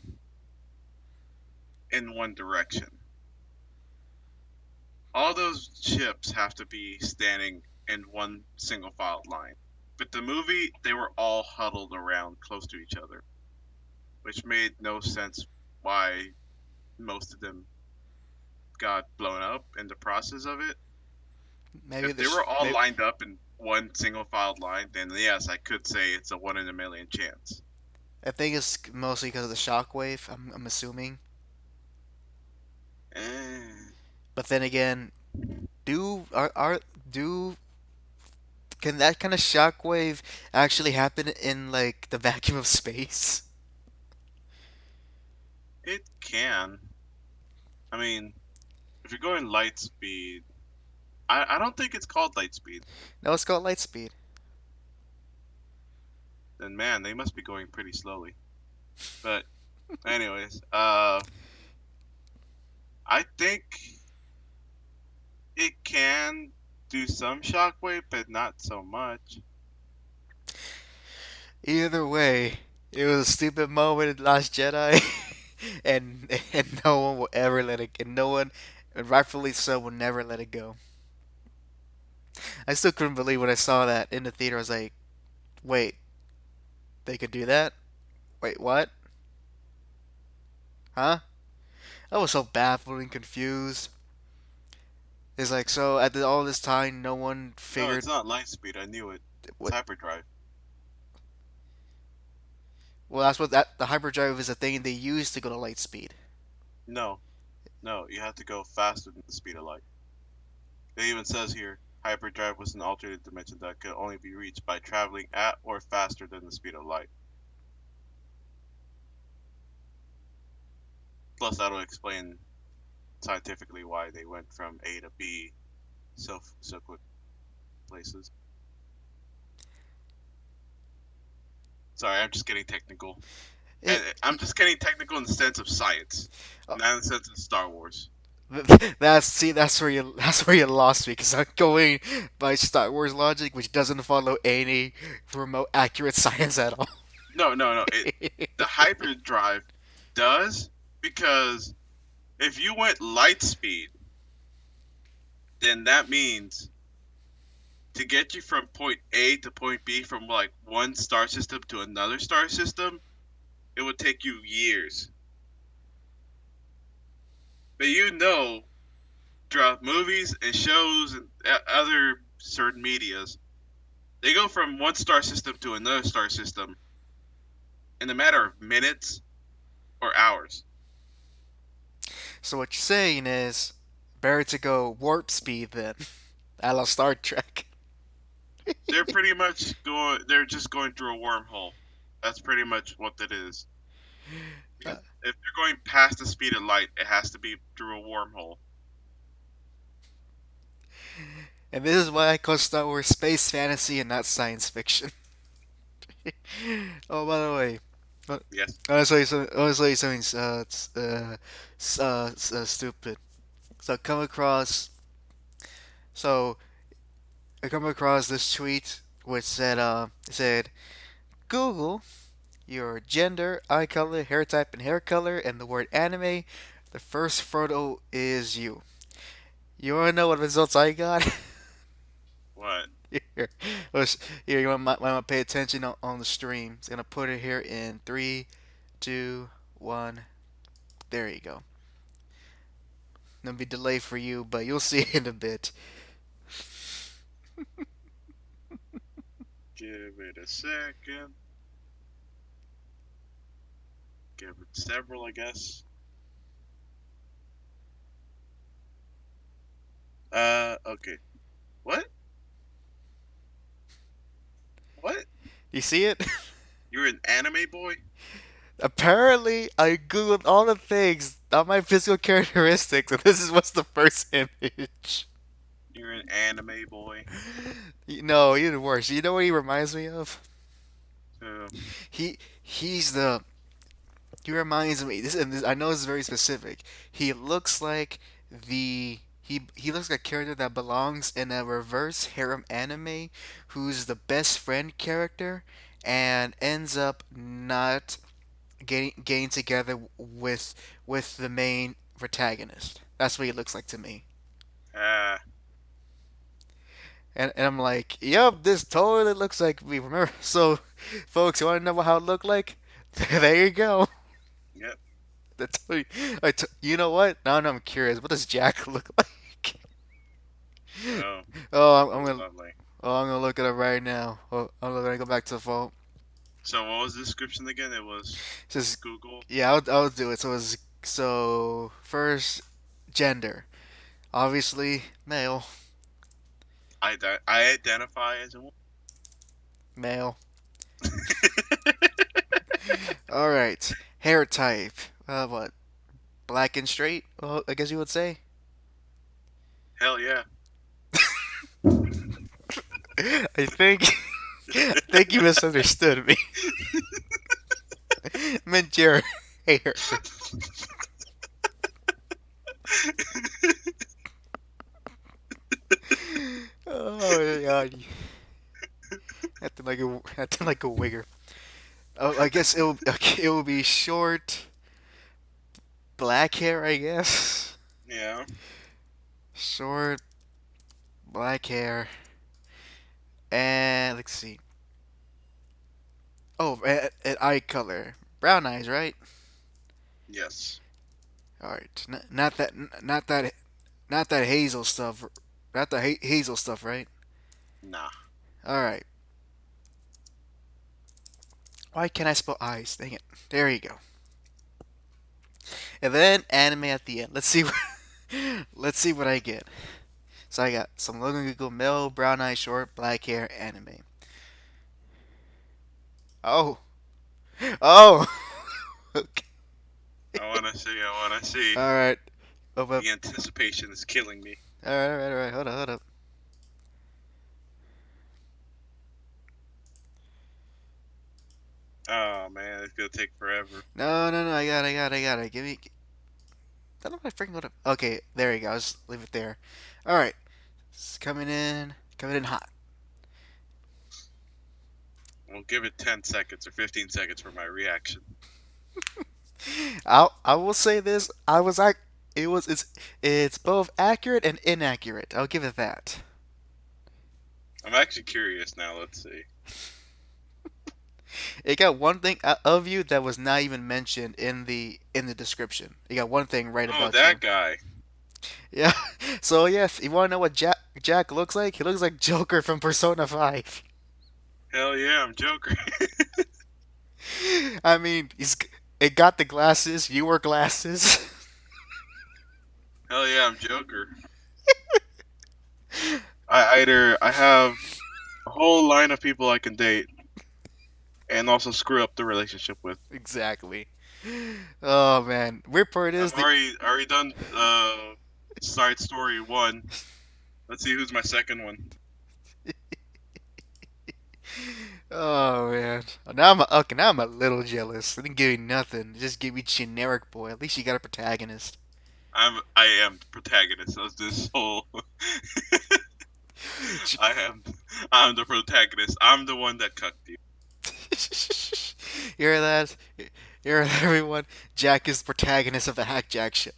in one direction. All those ships have to be standing in one single file line. But the movie, they were all huddled around close to each other, which made no sense why most of them got blown up in the process of it. Maybe If they were all lined up in one single filed line, then yes, I could say it's a one in a million chance. I think it's mostly because of the shockwave. I'm assuming, Eh, but then again, do are do can that kind of shockwave actually happen in like the vacuum of space? it can. I mean, if you're going light speed, I don't think it's called light speed. No, it's called light speed. Then man, they must be going pretty slowly. But anyways, I think it can do some shockwave, but not so much. Either way, it was a stupid moment in Last Jedi, and no one will ever let it. And no one, and rightfully so, will never let it go. I still couldn't believe when I saw that in the theater. I was like, "Wait, they could do that? Wait, what? Huh?" I was so baffled and confused. It's like so all this time, no one No, it's figured. not light speed. I knew it. It's What? hyperdrive. Well, that's what that the hyperdrive is a thing they use to go to light speed. No, no, you have to go faster than the speed of light. It even says here, hyperdrive was an alternate dimension that could only be reached by traveling at or faster than the speed of light. Plus, that'll explain scientifically why they went from A to B so quick places. Sorry, I'm just getting technical. And It, I'm just getting technical in the sense of science, uh, not in the sense of Star Wars. that's where you lost me because I'm going by Star Wars logic, which doesn't follow any remote accurate science at all. No, no, no. The hyperdrive does because if you went light speed, then that means to get you from point A to point B from like one star system to another star system, it would take you years. But throughout movies and shows and other certain medias, they go from one star system to another star system in a matter of minutes or hours. So what you're saying is, better to go warp speed then, a la Star Trek. They're just going through a wormhole. That's pretty much what that is. Uh, Because if they're going past the speed of light, it has to be through a wormhole. and this is why I call Star Wars space fantasy and not science fiction. Oh, by the way, uh, Yes. I want to tell you something. I want to tell you something. Stupid. So so I come across this tweet which said Google your gender, eye color, hair type, and hair color, and the word anime. The first photo is you. You wanna know what results I got? What? Here, here. You want to pay attention on the stream. It's gonna put it here in three, two, one. There you go. Gonna be delay for you, but you'll see it in a bit. Give it a second. Give it several, I guess. Okay. What? What? You see it? You're an anime boy? Apparently, I googled all the things, all my physical characteristics, and this is what's the first image. You're an anime boy? No, even worse. You know what he reminds me of? Uh, He's the he reminds me. I know this is very specific. He looks like he looks like a character that belongs in a reverse harem anime, who's the best friend character, and ends up not getting together with the main protagonist. That's what he looks like to me. ah, And I'm like, yep, this totally looks like me. Remember? So, folks, you want to know how it looked like? There you go. yep. That's you know what? Now I'm curious. What does Jack look like? Oh, Oh, I'm oh, gonna lovely. I'm gonna look it up right now. Oh, I'm gonna go back to the phone. So, what was the description again? It was It says, Google. yeah, I'll do it. So first gender, obviously male, I identify as a woman. male. All right, hair type. What? Black and straight? Well, I guess you would say. Hell yeah. I think I think you misunderstood me. Meant your hair. Oh my god, acting like a wigger. Oh, I guess it will be short, black hair. I guess Yeah. short, black hair, and let's see. Oh, and eye color, brown eyes, right? Yes. All right, not that hazel stuff, not the hazel stuff, right? Nah. All right. Why can't I spell eyes? Dang it. There you go. And then anime at the end. Let's see what I get. So I got some Logan Google male, brown eye, short, black hair, anime. Oh, oh. Okay. I wanna see. I wanna see. All right. Oh, but, The anticipation is killing me. all right. Hold on, hold up. Oh man, it's gonna take forever. No. I got it. Give me. I don't know if I freaking go to. Okay, there you go. Just leave it there. All right. It's coming in hot. We'll give it 10 seconds or 15 seconds for my reaction. I will say this. I was like, it was it's both accurate and inaccurate. I'll give it that. I'm actually curious now. Let's see. It got one thing of you that was not even mentioned in the description. It got one thing right Oh, about you. that guy. Yeah. So yeah, if you want to know what Jack looks like, he looks like Joker from Persona 5. Hell yeah, I'm Joker. I mean, it got the glasses. You wear glasses. Hell yeah, I'm Joker. I have a whole line of people I can date, and also screw up the relationship with. Exactly. Oh man, weird part is I've the. already done side story one. Let's see who's my second one. Oh man, now I'm okay. Now I'm a little jealous. They didn't give me nothing. They just gave me generic boy. At least you got a protagonist. I am the protagonist of this whole. I am I'm the protagonist. I'm the one that cucked you. You hear that? You hear that, everyone? Jack is the protagonist of the Hack Jack show.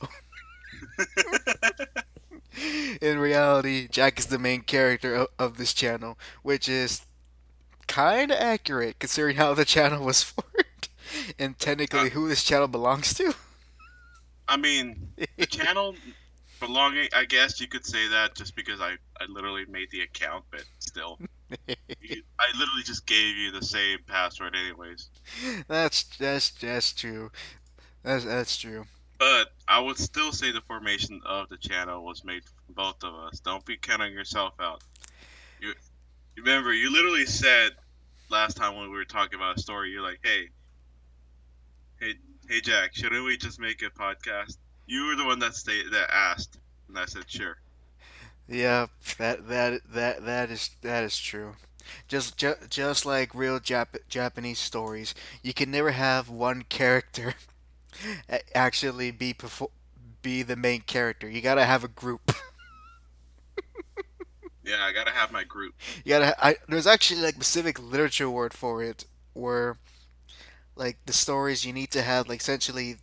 In reality, Jack is the main character of this channel, which is kind of accurate considering how the channel was formed and uh, technically who this channel belongs to. I mean, the channel belonging. I guess you could say that just because I literally made the account, but still, I literally just gave you the same password anyways. That's true. That's true. But I would still say the formation of the channel was made from both of us. Don't be counting yourself out. You remember you literally said last time when we were talking about a story, you're like, hey, hey, Jack, shouldn't we just make a podcast? You were the one that asked, and I said sure. Yeah, that is true. Just like real Japanese stories, you can never have one character actually be the main character. You gotta have a group. Yeah, I gotta have my group. There's actually like specific literature word for it, where like the stories you need to have like essentially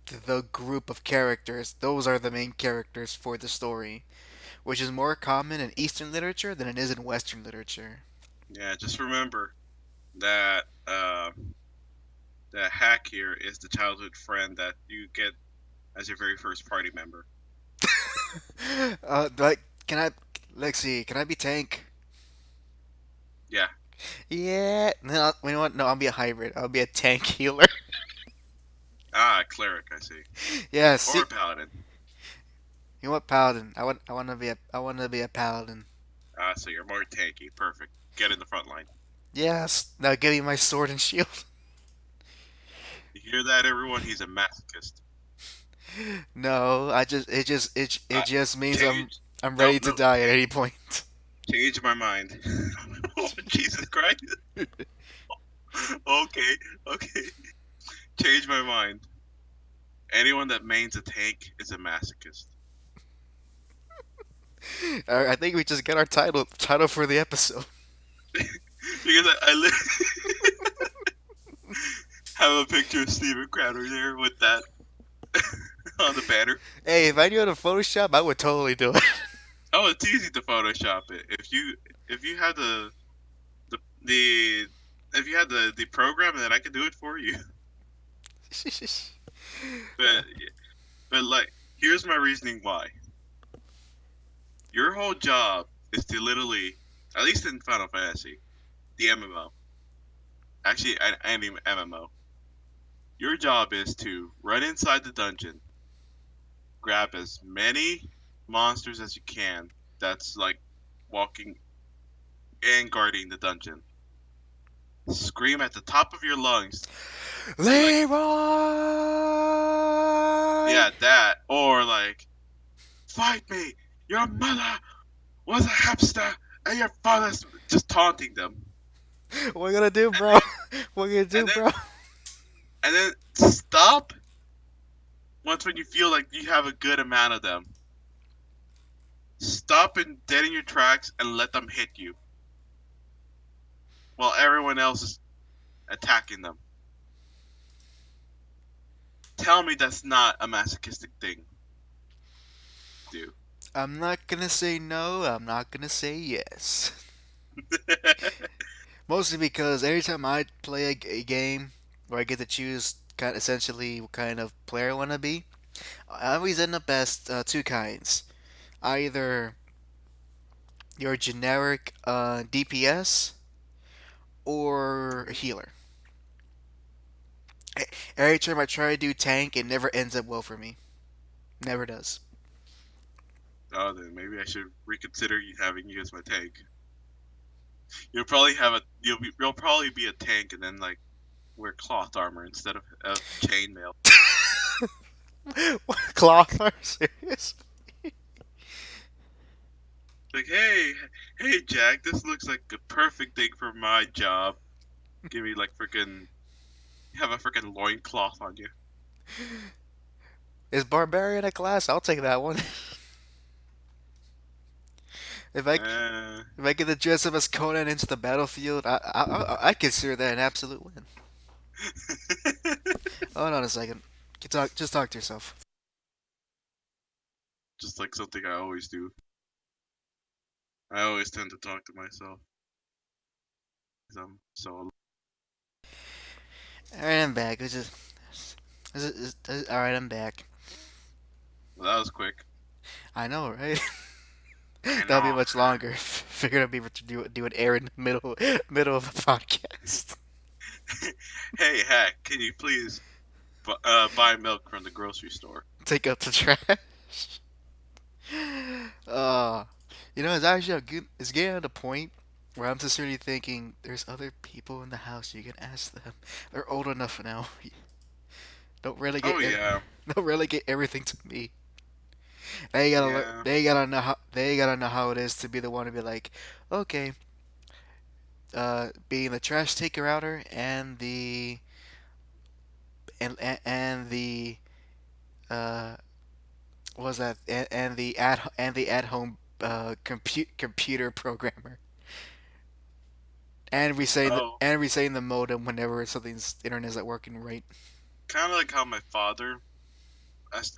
the group of characters. Those are the main characters for the story, which is more common in Eastern literature than it is in Western literature. Yeah, just remember that the hack here is the childhood friend that you get as your very first party member. Like, can I? Let's see. Can I be tank? Yeah. Yeah. No, you know what? No, I'll be a hybrid. I'll be a tank healer. Ah, cleric, I see. Yeah. Or See, a paladin. you know what? Paladin. I want to be a. I want to be a paladin. Ah, so you're more tanky. Perfect. Get in the front line. Yes. Now give me my sword and shield. You hear that, everyone? He's a masochist. No, it Uh, just means change. I'm No, ready to no. die at any point. Change my mind. Oh, Jesus Christ. Okay, okay. Change my mind. Anyone that mains a tank is a masochist. I think we just got our title for the episode. Because have a picture of Steven Crowder there with that on the banner. Hey, if I knew how to Photoshop, I would totally do Oh, it's easy to Photoshop it. If you have the if you had the program, then I could do it for you. it. But but like, here's my reasoning why. Your whole job is to literally, at least in Final Fantasy, the MMO, actually any MMO, your job is to run inside the dungeon, grab as many monsters as you can. That's like walking and guarding the dungeon. Scream at the top of your lungs, like, Leroy! yeah, that, or like, fight me. Your mother was a hamster, and your father's just taunting them. What we gonna do, And bro? then What we gonna do, and then bro? and then stop once when you feel like you have a good amount of them. Stop and dead in your tracks and let them hit you while everyone else is attacking them. Tell me that's not a masochistic thing. do. I'm not gonna say no. I'm not gonna say yes. Mostly because every time I play a game where I get to choose kind essentially what kind of player I want to be, I always end up as two kinds. Either your generic DPS or a healer. Every time I try to do tank, it never ends up well for me. Never does. Oh, then maybe I should reconsider having you as my tank. You'll probably have a you'll probably be a tank and then like wear cloth armor instead of chainmail. Cloth are serious. Like, hey, Jack, this looks like a perfect thing for my job. Give me like freaking have a freaking loincloth on you. Is barbarian a class? I'll take that one. if I Uh, if I get to dress up as Conan into the battlefield, I consider that an absolute win. Hold on a second. Just talk to yourself. just like something I always do. I always tend to talk to myself. 'Cause I'm so. All right, I'm back. All right, I'm back. Well, that was quick. I know, right? I That'll be know. much longer. Figured I'd be able to do an error in the middle of a podcast. Hey, Hack, can you please buy milk from the grocery store? Take out the trash. Uh, it's actually it's getting to the point where I'm sincerely thinking there's other people in the house you can ask them. They're old enough now. Don't Oh relegate yeah, don't relegate everything to me. They gotta yeah. they gotta know how it is to be the one to be like, okay, being the trash taker outer and the uh what was that and the at home computer programmer. Oh, And resetting the modem whenever something's internet isn't working right. kind of like how my father,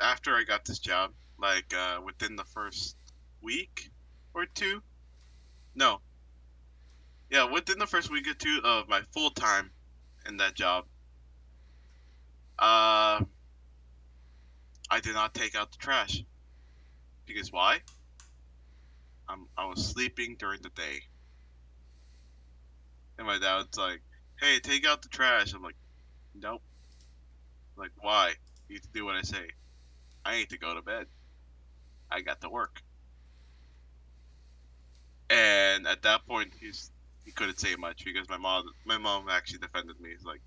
after I got this job, like within the first week or two, no, yeah, within the first week or two of my full time in that job, uh, I did not take out the trash because why? I was sleeping during the day, and my dad's like, "Hey, take out the trash." I'm like, "Nope." Like, why? You need to do what I say. I need to go to bed. I got to work. And at that point, he couldn't say much because my mom actually defended me. He's like,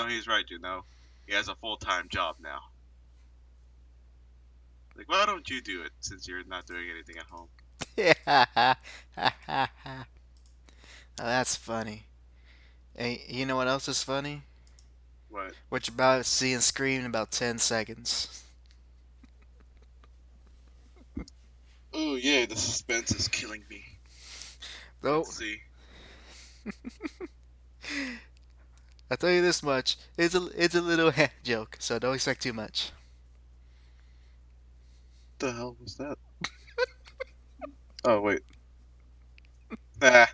he's right. He has a full time job now. Like, why don't you do it since you're not doing anything at home? Yeah. Oh, that's funny. Hey, you know what else is funny? What? What you're about to see and scream in about 10 seconds. Oh yeah, the suspense is killing me. Though, Let's see. I'll tell you this much. It's a little joke, so don't expect too much. What the hell was that? Oh wait. Ah,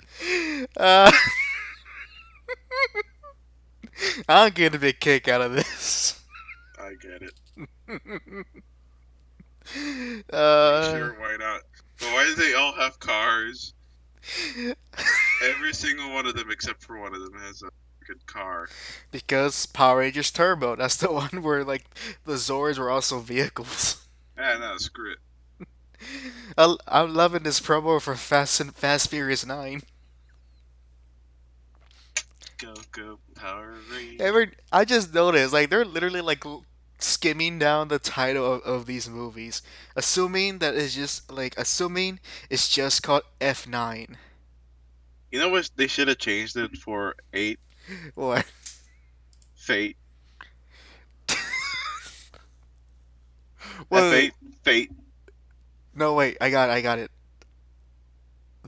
Uh, I'm getting a big kick out of this. I get it. Yeah, uh, sure, why not? But why do they all have cars? Every single one of them, except for one of them, has a good car. because Power Rangers Turbo, that's the one where like the Zords were also vehicles. Ah, no, screw it. I'm loving this promo for Fast Furious 9. Go, go, Power Rangers. I just noticed like they're literally like skimming down the title of these movies, assuming it's just called F9. You know what? They should have changed it for 8 What? Fate. Wait, F8 Fate. no wait, I got it.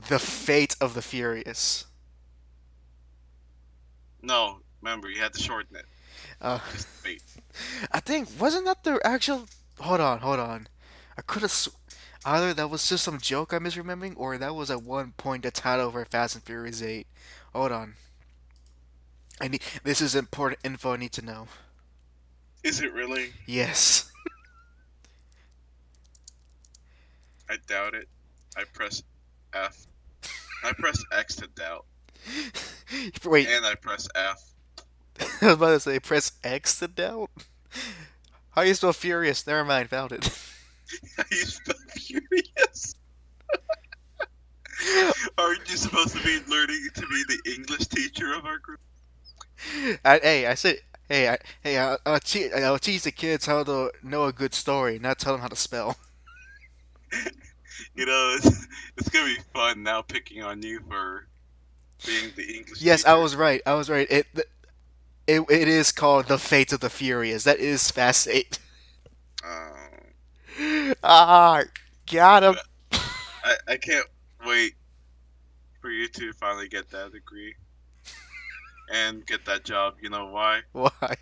The Fate of the Furious. No, remember, you had to shorten it. Uh, Just Fate. I think wasn't that the actual? Hold on. I could have. Either that was just some joke I'm misremembering, or that was at one point the title for Fast and Furious 8. Hold on. This is important info I need to know. Is it really? Yes. I doubt it. I press F. I press X to doubt, Wait, and I press F. I was about to say press X to doubt? How do you spell furious? Never mind, found it. You spell furious. Aren't you supposed to be learning to be the English teacher of our group? Hey, I said, I'll teach the kids how to know a good story, not tell them how to spell. It's gonna be fun now picking on you for being the English Yes, I teacher. was right. I was right. It is called The Fate of the Furious. That is Fast 8. Um, Ah, got him. but I can't wait for you to finally get that degree and get that job. You know why? Why?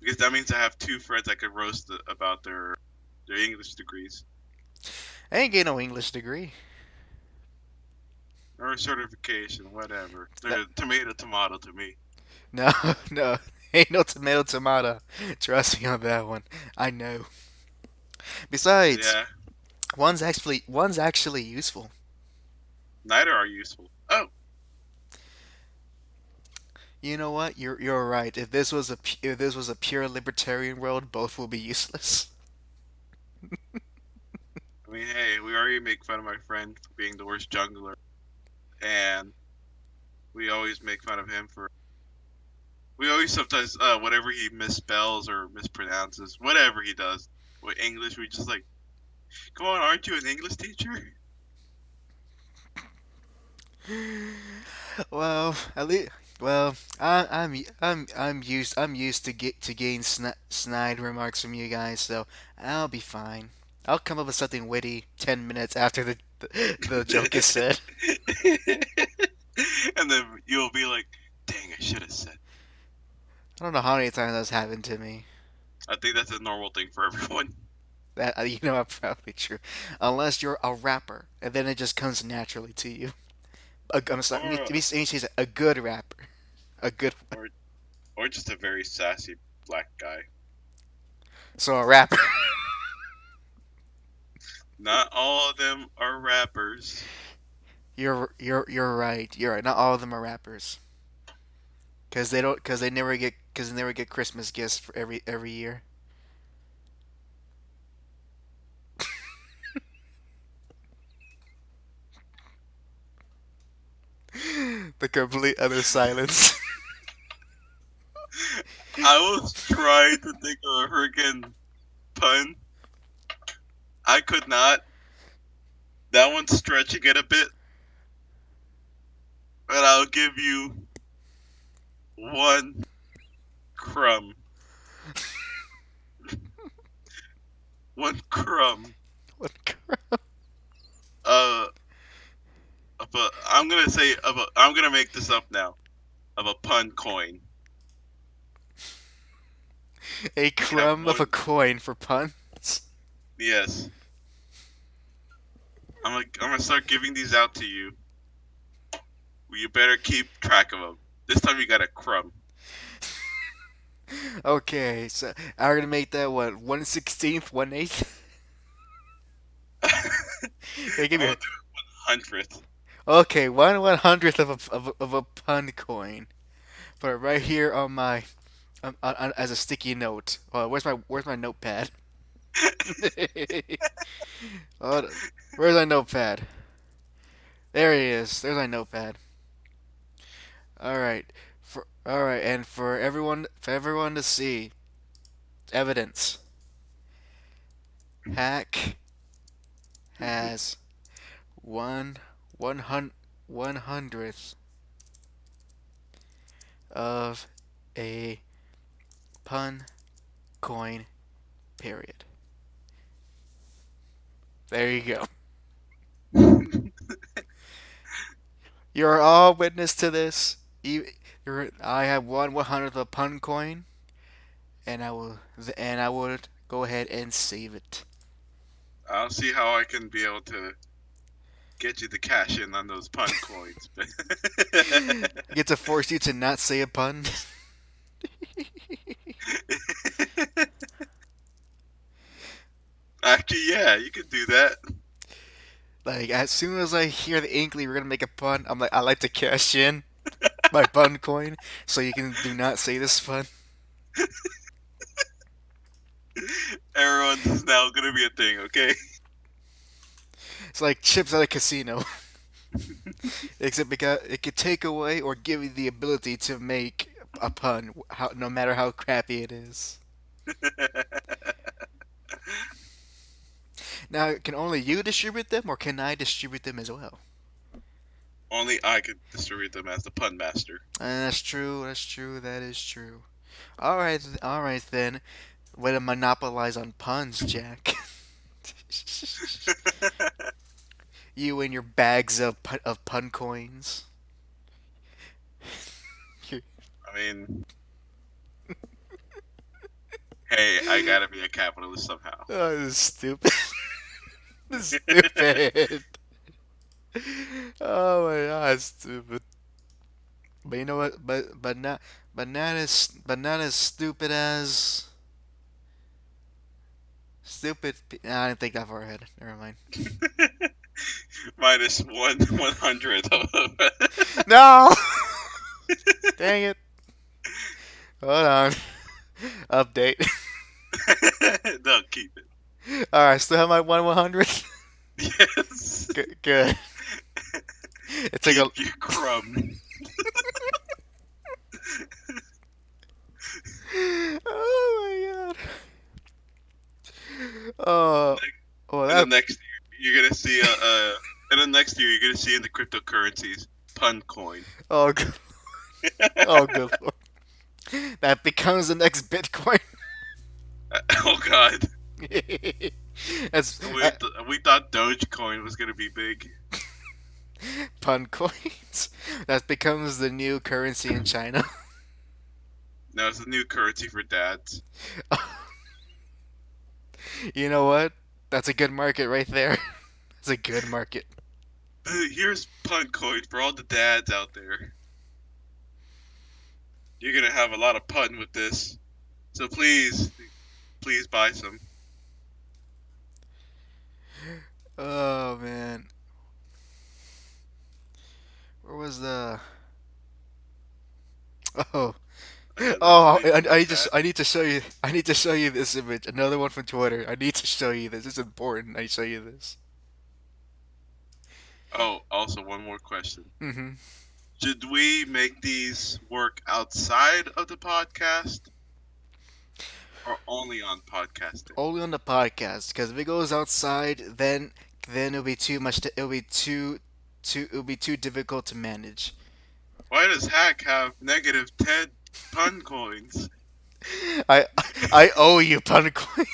Because that means I have two friends I could roast about their English degrees I ain't getting no English degree. or certification, whatever. That They're tomato tomato to me. no, no, ain't no tomato tomato. Trust me on that one. I know. Besides, Yeah, one's actually useful. neither are useful. Oh, You know what? You're right. If this was a pure libertarian world, both will be useless. I mean, hey, we already make fun of my friend for being the worst jungler, and we always make fun of him for. We always sometimes whatever he misspells or mispronounces, whatever he does with English, we just like, come on, aren't you an English teacher? Well, at least, well, I'm used to gain snide remarks from you guys, so I'll be fine. I'll come up with something witty 10 minutes after the joke is said. And then you'll be like, dang, I should have said. I don't know how many times that's happened to me. I think that's a normal thing for everyone. That that's probably true, unless you're a rapper, and then it just comes naturally to you. I'm sorry, Or let me say a good rapper, a good one. or or just a very sassy black guy. So a rapper. Not all of them are rappers. You're right. You're right. Not all of them are rappers, because they never get Christmas gifts for every year. The complete other silence. I was trying to think of a freaking pun. I could not. That one's stretching it a bit, but I'll give you one crumb. One crumb. What Uh, I'm gonna say I'm gonna make this up now. Of a pun coin. a You have crumb of a one. coin for puns. Yes. I'm gonna start giving these out to you. Well, you better keep track of them. This time you got a crumb. Okay, so I'm gonna make that what 1/16th, 1/8. Hey, give I'm me gonna do it 100th. okay, 1/100th of a pun coin. Put it right here on my as a sticky note. Where's my notepad? Hold on. Where's my notepad? There he is. There's my notepad. All right. And for everyone to see evidence. Hack has one one hundred 100th of a pun coin. Period. There you go. You're all witness to this. I have 1/100th of a pun coin, and I would go ahead and save it. I'll see how I can be able to get you to cash in on those pun coins. I get to force you to not say a pun. Actually, yeah, you can do that. Like as soon as I hear the inkling we're gonna make a pun, I'm like, I like to cash in my pun coin, so you can do not say this pun. Everyone's is now gonna be a thing, okay? It's like chips at a casino, except because it could take away or give you the ability to make a pun, no matter how crappy it is. Now, can only you distribute them, or can I distribute them as well? Only I could distribute them as the pun master. That's true. That's true. That is true. All right. All right then. Way to monopolize on puns, Jack. You and your bags of pun coins. I mean, hey, I gotta be a capitalist somehow. Oh, this is stupid. This is stupid. Oh my god, stupid. But you know what? But not as stupid as stupid. Nah, I didn't think that far ahead. Never mind. Minus 100. No. Dang it. Hold on. Update. No, keep it. All right, still have my 1/100. Yes. Good. Good. It took a. Keep your crumb. Oh my god. Oh. Oh In the that. next year, you're gonna see in the next year, you're gonna see in the cryptocurrencies pun coin. Oh. Oh good lord. That becomes the next Bitcoin. Oh God, That's we thought Dogecoin was gonna be big. pun coins. That becomes the new currency in China. Now it's a new currency for dads. You know what? That's a good market right there. That's a good market. Here's pun coin for all the dads out there. You're gonna have a lot of pun with this, so please buy some. Oh man. Where was the? Oh. That's Oh, amazing, Dad. I need to show you. I need to show you this image. Another one from Twitter. I need to show you this. It's important. I show you this. Oh, also one more question. Hmm. Should we make these work outside of the podcast or only on podcasting? Only on the podcast, because if it goes outside, then it'll be too much. It'll be too. It'll be too difficult to manage. Why does Hack have negative 10 pun coins? I I owe you pun coins.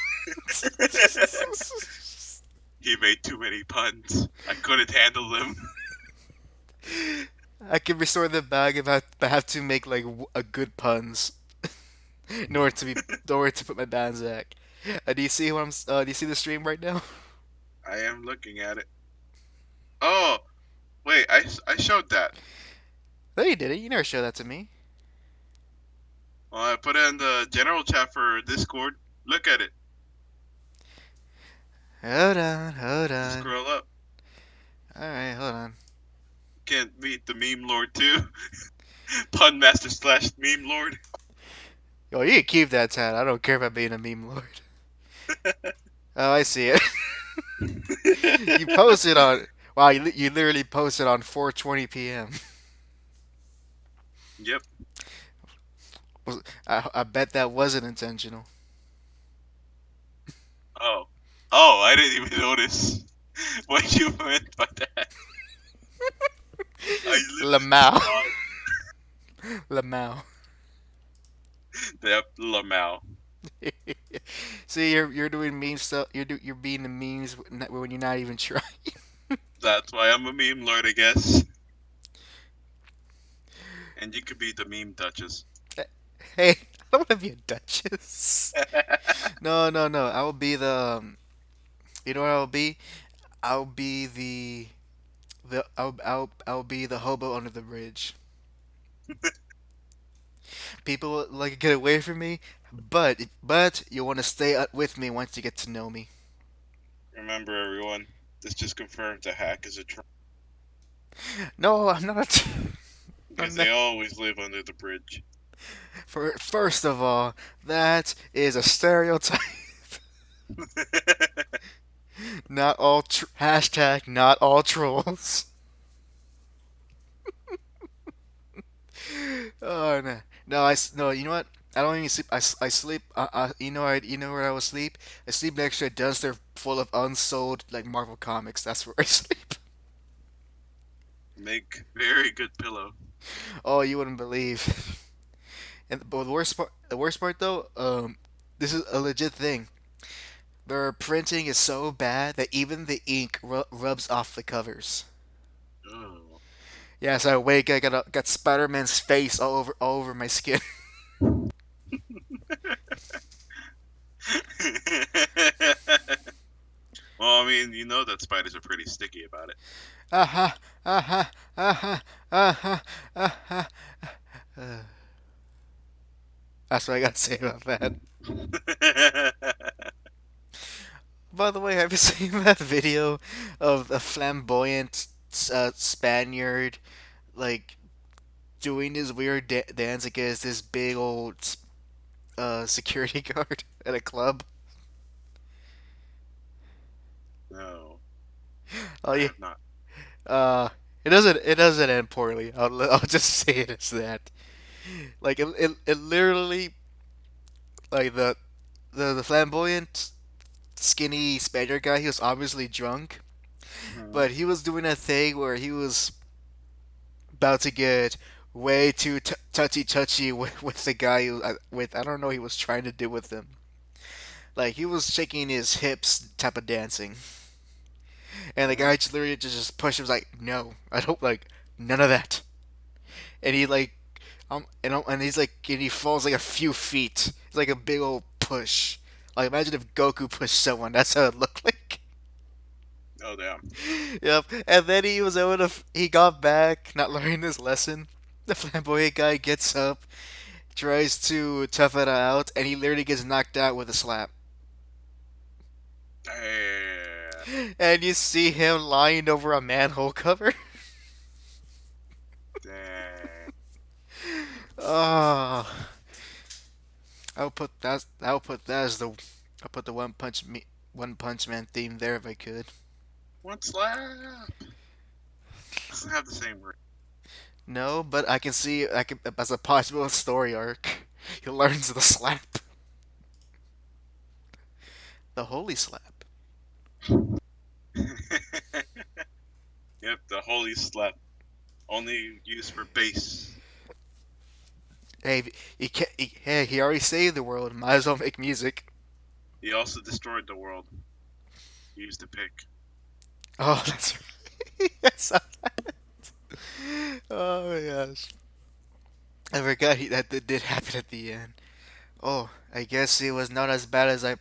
He made too many puns. I couldn't handle them. I can restore the bag if I have to make like a good puns in order to be in order to put my bands back. Do you see what I'm? Do you see the stream right now? I am looking at it. Oh, wait, I showed that. No, you didn't. You never showed that to me. Well, I put it in the general chat for Discord. Look at it. Hold on, hold Just on. scroll up. All right, hold on. Can't beat the meme lord too. Pun master slash meme lord. Yo, you can keep that tat. I don't care about being a meme lord. Oh, I see it. You posted on. Wow, you literally posted on 4:20 p.m. Yep. I bet that wasn't intentional. Oh. Oh, I didn't even notice what you meant by that. I literally Lamau. saw Lamau. that Lamau. See, you're doing meme stuff. You're being the memes when you're not even trying. That's why I'm a meme lord, I guess. And you could be the meme duchess. Hey, I don't want to be a duchess. No, no, no. I will be the. You know what I'll be? I'll be I'll be the hobo under the bridge. People will, like get away from me, but you want to stay with me once you get to know me. Remember, everyone, this just confirms that Hack is a troll No, I'm not. because I'm not. they always live under the bridge. First of all, that is a stereotype. Not all hashtag not all trolls. Oh no, no, no. You know what? I don't even sleep. I sleep. You know where I will sleep. I sleep next to a dumpster full of unsold like Marvel comics. That's where I sleep. Make very good pillow. Oh, you wouldn't believe. And but the worst part though, this is a legit thing. Their printing is so bad that even the ink rubs off the covers. Oh. Yeah, so I wake, I got Spider Man's face all over my skin. Well, I mean, you know that spiders are pretty sticky about Aha, aha, aha, aha, aha. That's what I gotta say about that. it. By the way, have you seen that video of the flamboyant Spaniard like doing his weird dance against this big old security guard at a club? No, Oh I yeah, have not. uh, it doesn't end poorly. I'll just say it as that. Like it literally like the flamboyant skinny Spaniard guy. He was obviously drunk, Mhm. but he was doing a thing where he was about to get way too touchy with the guy who with I don't know he was trying to do with him. Like he was shaking his hips type of dancing, and the Mhm. guy just literally just pushed him was like, no, I don't like none of that. And he like and he's like and he falls like a few feet. It's like a big old push. Like imagine if Goku pushed someone. That's how it looked like. Oh damn. Yep. And then he was able to. He got back, not learning his lesson. The flamboyant guy gets up, tries to tough it out, and he literally gets knocked out with a slap. Damn. And you see him lying over a manhole cover. Damn. Oh, I'll put that as the. I'll put the One Punch Man theme there if I could. One slap. Doesn't have the same ring. No, but I can see I can as a possible story arc. He learns the slap, the holy slap. Yep, the holy slap. Only used for base. Hey, hey, he already saved the world. Might as well make music. He also destroyed the world. He used a pick. Oh, that's right. Yes. Oh my gosh. I forgot that did happen at the end. Oh, I guess it was not as bad as I.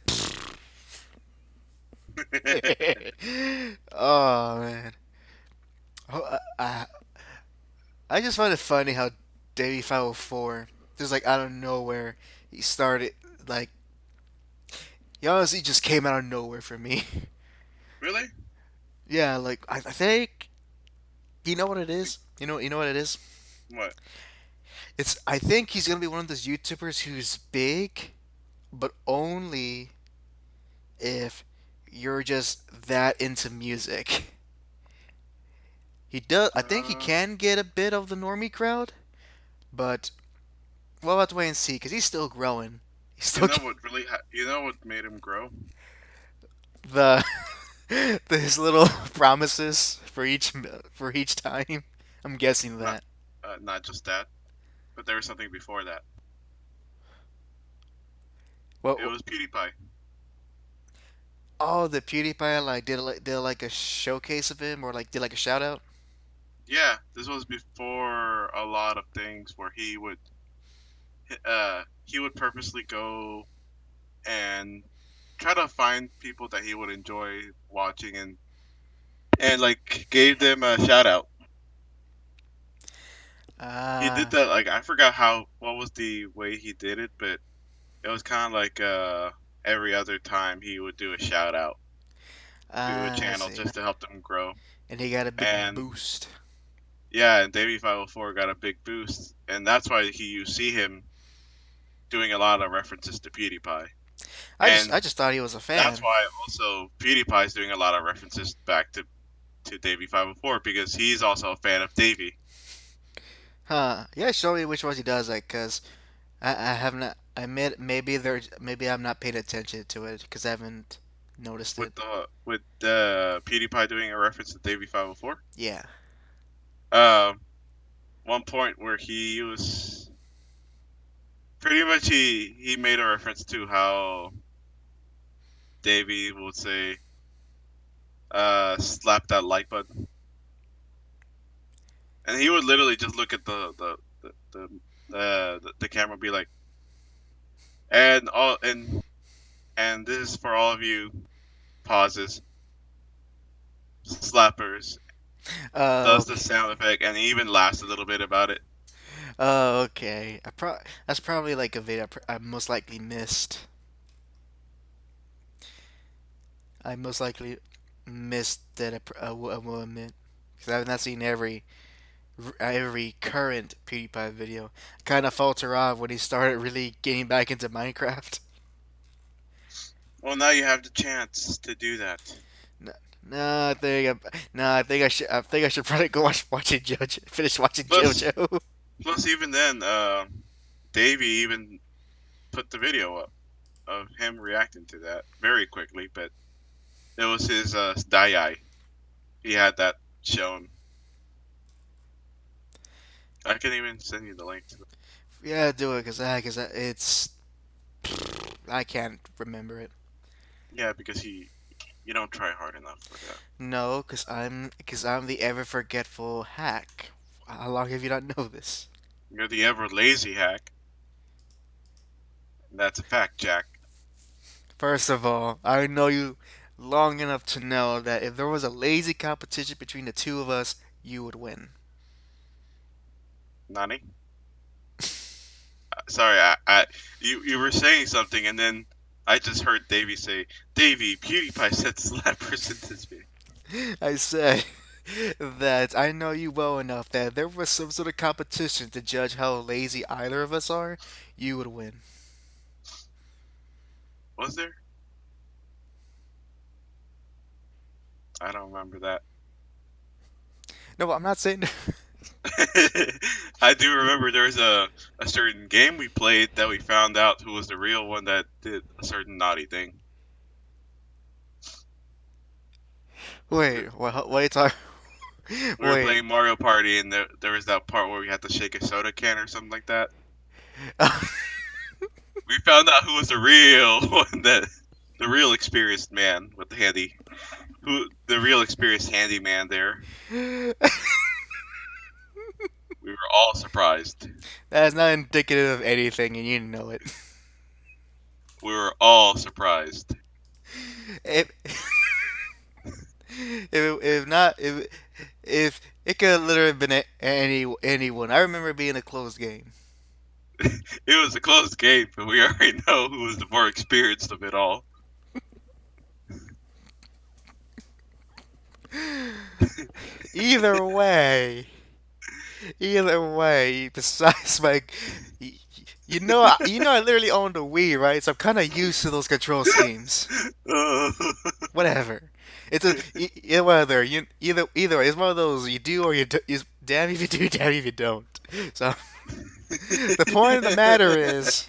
Oh man. Oh, I just find it funny how Davey 504 just like out of nowhere he started like he honestly just came out of nowhere for me. Really? Yeah, like I think you know what it is. You know what it is. What? It's I think he's gonna be one of those YouTubers who's big, but only if you're just that into music. He does. I think he Uh, can get a bit of the normie crowd, but we'll have to wait and see because he's still growing. He's you still know what really? You know what made him grow? the his little promises for each time. I'm guessing Not, that. not just that, but there was something before that. It What? was PewDiePie. Oh, the PewDiePie did like a showcase of him or like did like a shout out. Yeah, this was before a lot of things where he would purposely go and try to find people that he would enjoy watching, and like gave them a shout out. He did Ah, that like I forgot how what was the way he did it, but it was kind of like every other time he would do a shout out to a I channel see. just to help them grow. And he got a big And boost. yeah, and Davey 504 got a big boost, and that's why you see him doing a lot of references to PewDiePie. I And just thought he was a that's fan. why also PewDiePie is doing a lot of references back to Davey 504 because he's also a fan of Davey. Huh? Yeah, show me which ones he does. Like, cause I have not. I admit maybe I'm not paying attention to it because I haven't noticed it. With PewDiePie doing a reference to Davey 504. Yeah. Uh, One point where he was pretty much he made a reference to how Davey would say, "Slap that like button," and he would literally just look at the camera, and be like, and this is for all of you pauses, slappers, does the Okay. sound effect, and he even laughs a little bit about it. Okay. That's probably like a video I most likely missed. I most likely missed that I will admit because I've not seen every current PewDiePie video. Kind of falter off when he started really getting back into Minecraft. Well, now you have the chance to do that. No, no, I think I should probably go finish watching Plus, JoJo. plus, even then, Davey even put the video up of him reacting to that very quickly, but it was his die. He had that shown. I can even send you the link to it. Yeah, do it because it's I can't remember it. Yeah, because you don't try hard enough for that. No, because I'm the ever forgetful hack. How long have you not know this? You're the ever lazy hack. That's a fact, Jack. First of all, I know you long enough to know that if there was a lazy competition between the two of us, you would win. Nani? Sorry, you were saying something, and then I just heard Davey say, "Davey, PewDiePie said slappers in this video." I said that I know you well enough that if there was some sort of competition to judge how lazy either of us are, you would win. Was there? I don't remember that. No, I'm not saying. I do remember there's a certain game we played that we found out who was the real one that did a certain naughty thing. Wait, what are you talking? We were Wait. playing Mario Party, and there was that part where we had to shake a soda can or something like that. We found out who was the real one, that the real experienced man with the the real experienced handyman there. We were all surprised. That's not indicative of anything, and you know it. We were all surprised. If if not if it could have literally been anyone. I remember it being a closed game. It was a close game, but we already know who was the more experienced of it all. Either way, either way. Besides my, I literally own the Wii, right? So I'm kind of used to those control schemes. Uh, Whatever. Whether either way, it's one of those you do or you do, damn if you do, damn if you don't. So the point of the matter is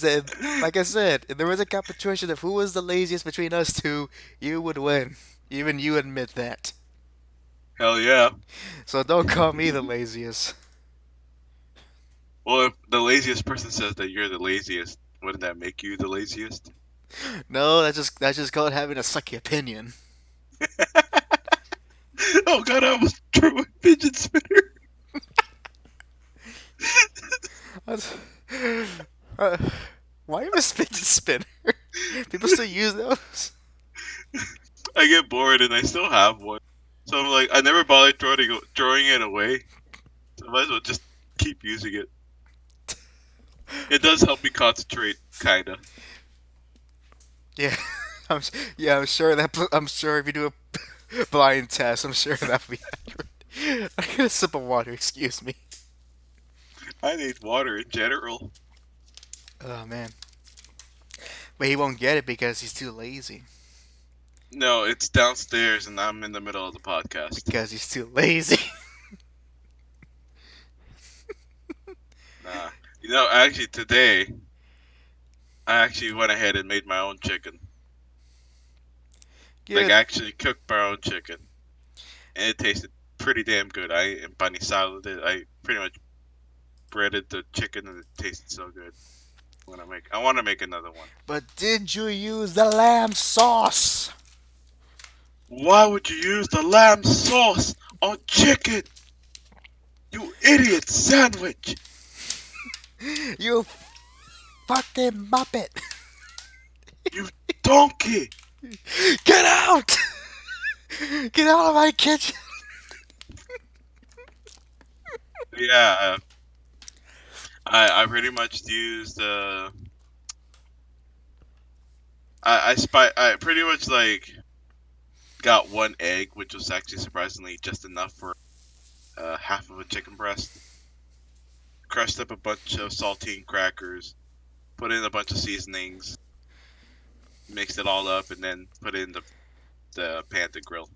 that, like I said, if there was a competition of who was the laziest between us two, you would win. Even you admit that. Hell yeah. So don't call me the laziest. Well, if the laziest person says that you're the laziest, wouldn't that make you the laziest? No, that's just called having a sucky opinion. Oh god, I almost threw my fidget spinner. That's- uh, why are you a fidget spinner? People still use those. I get bored and I still have one. So I'm like, I never bothered throwing it away. So I might as well just keep using it. It does help me concentrate, kinda. Yeah, yeah, I'm sure that. I'm sure if you do a blind test, I'm sure that'll be accurate. I get a sip of water. Excuse me. I need water in general. Oh man, but he won't get it because he's too lazy. No, it's downstairs and I'm in the middle of the podcast. Because he's too lazy. Nah. Actually today I actually went ahead and made my own chicken. Like Good. I actually cooked my own chicken. And it tasted pretty damn good. I empanizado it. I pretty much breaded the chicken and it tasted so good. I want to make another one. But did you use the lamb sauce? Why would you use the lamb sauce on chicken? You idiot sandwich! You fucking muppet! You donkey! Get out! Get out of my kitchen! Yeah, I pretty much used I pretty much like got one egg, which was actually surprisingly just enough for half of a chicken breast. Crushed up a bunch of saltine crackers, put in a bunch of seasonings, mixed it all up, and then put it in the pan to grill.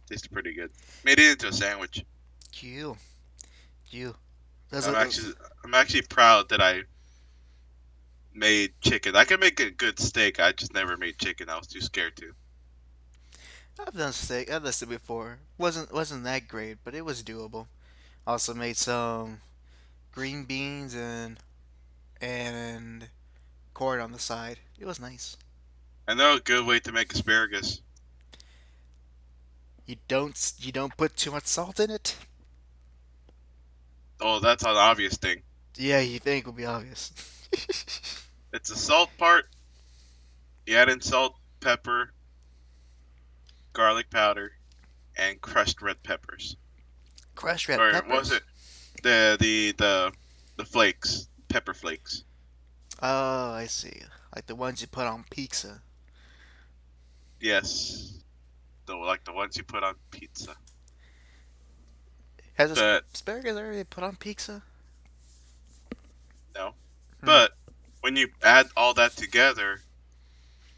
Tasted pretty good. Made it into a sandwich. You. You. Those I'm are those. actually I'm actually proud that I made chicken. I can make a good steak. I just never made chicken. I was too scared to. I've done steak. I've done steak before. Wasn't that great, but it was doable. Also made some green beans and corn on the side. It was nice. I know a good way to make asparagus. You don't put too much salt in it. Oh, that's an obvious thing. Yeah, you think would be obvious. It's the salt part. You add in salt, pepper, garlic powder, and crushed red peppers. Crushed red Or was peppers. it the flakes, pepper flakes? Oh, I see. Like the ones you put on pizza. Yes, like the ones you put on pizza. Has But asparagus already put on pizza? no. Hmm. But when you add all that together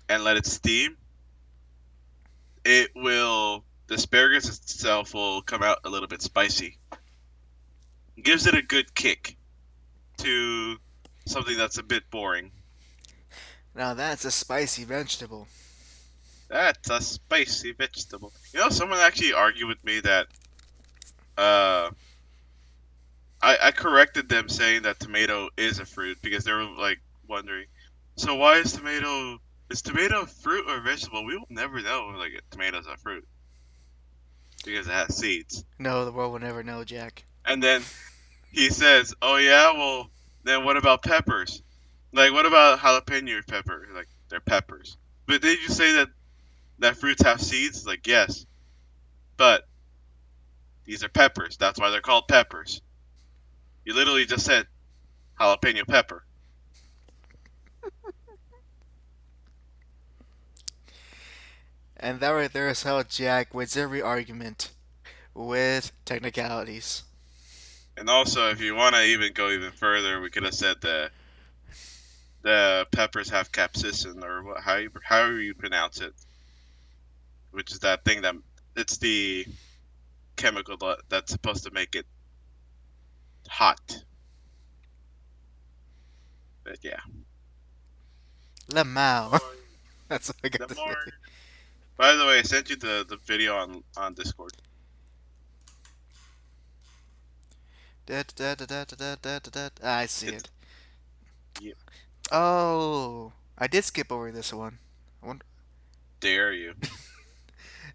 and let it steam, the asparagus itself will come out a little bit spicy. It gives it a good kick to something that's a bit boring. Now that's a spicy vegetable. That's a spicy vegetable. Someone actually argued with me that uh, I corrected them saying that tomato is a fruit because they were like wondering. So why is tomato a fruit or a vegetable? We will never know like tomato's a fruit because it has seeds. No, the world will never know, Jack. And then he says, "Oh yeah, well then what about peppers? Like what about jalapeno pepper? Like they're peppers. But did you say that fruits have seeds? Like yes, but these are peppers. That's why they're called peppers. You literally just said jalapeno pepper. And that right there is how Jack wins every argument with technicalities. And also, if you want to even go even further, we could have said the peppers have capsaicin, or however you pronounce it, which is that thing that it's the chemical that's supposed to make it hot. But yeah, the Lamau. more, That's all I got the to say. more. By the way, I sent you the video on Discord. I see It's it. yeah, Oh, I did skip over this one. I wonder- dare you?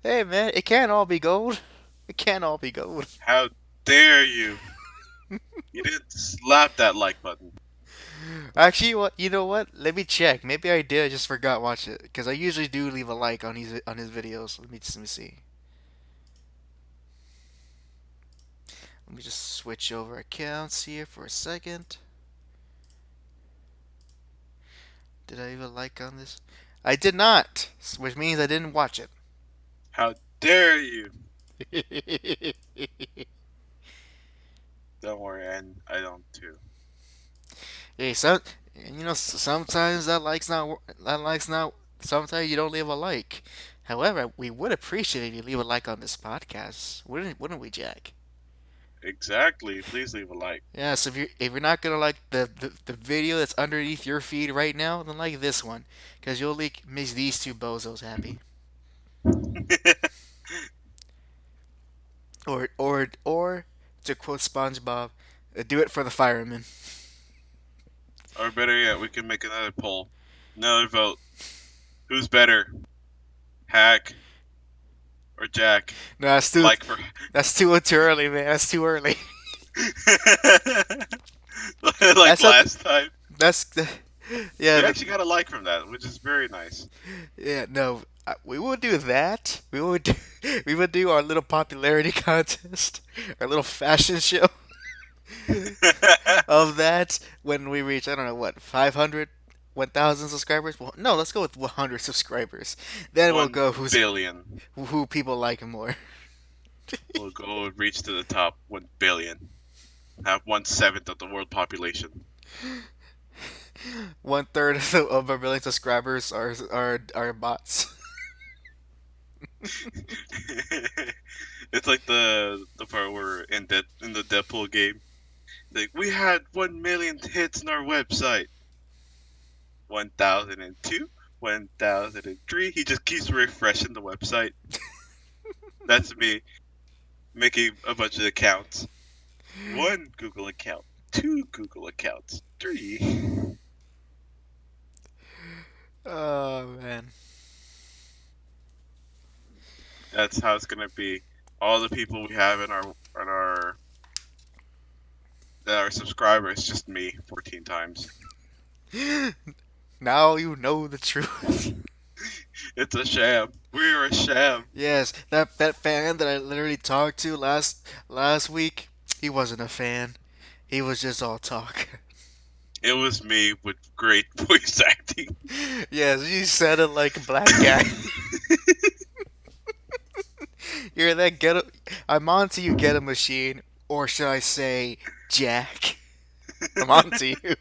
Hey man, it can't all be gold. It can't all be gold. How dare you? You didn't slap that like button. Actually, what you know what? Let me check. Maybe I did. I just forgot watch it because I usually do leave a like on his videos. Let me see. Let me just switch over accounts here for a second. Did I leave a like on this? I did not, which means I didn't watch How dare you? it. Don't worry, and I don't too. Hey, sometimes that like's not. Sometimes you don't leave a like. However, we would appreciate if you leave a like on this podcast, wouldn't we, Jack? Exactly. Please leave a like. Yeah. So if you're not gonna like the video that's underneath your feed right now, then like this one, because you'll make these two bozos happy. Or to quote SpongeBob, do it for the firemen. Or better yet, we can make another poll, another vote. Who's better, Hack or Jack? No, Like for too early, man. That's too early. like That's not. last time. That's yeah. We actually got a like from that, which is very nice. Yeah, no, we would do that. We would do our little popularity contest, our little fashion show of that when we reach I don't know what 500, 1,000 subscribers. Well, no, let's go with 100 subscribers. Then we'll One go billion. who people like more. We'll go and reach to the top 1 billion. Have 1/7 of the world population. 1/3 of our million subscribers are bots. It's like the part where in the Deadpool game, like we had 1 million hits on our website. 1002, 1003. He just keeps refreshing the website. That's me making a bunch of accounts. One Google account, two Google accounts, three. Oh man. That's how it's gonna be. All the people we have in our that are subscribers, just me 14 times. Now you know the truth. It's a sham. We're a sham. Yes, that fan that I literally talked to last week, he wasn't a fan. He was just all talk. It was me with great voice acting. Yes, you sounded like a black guy. You're that ghetto. I'm on to you, ghetto machine, or should I say, Jack? I'm on to you.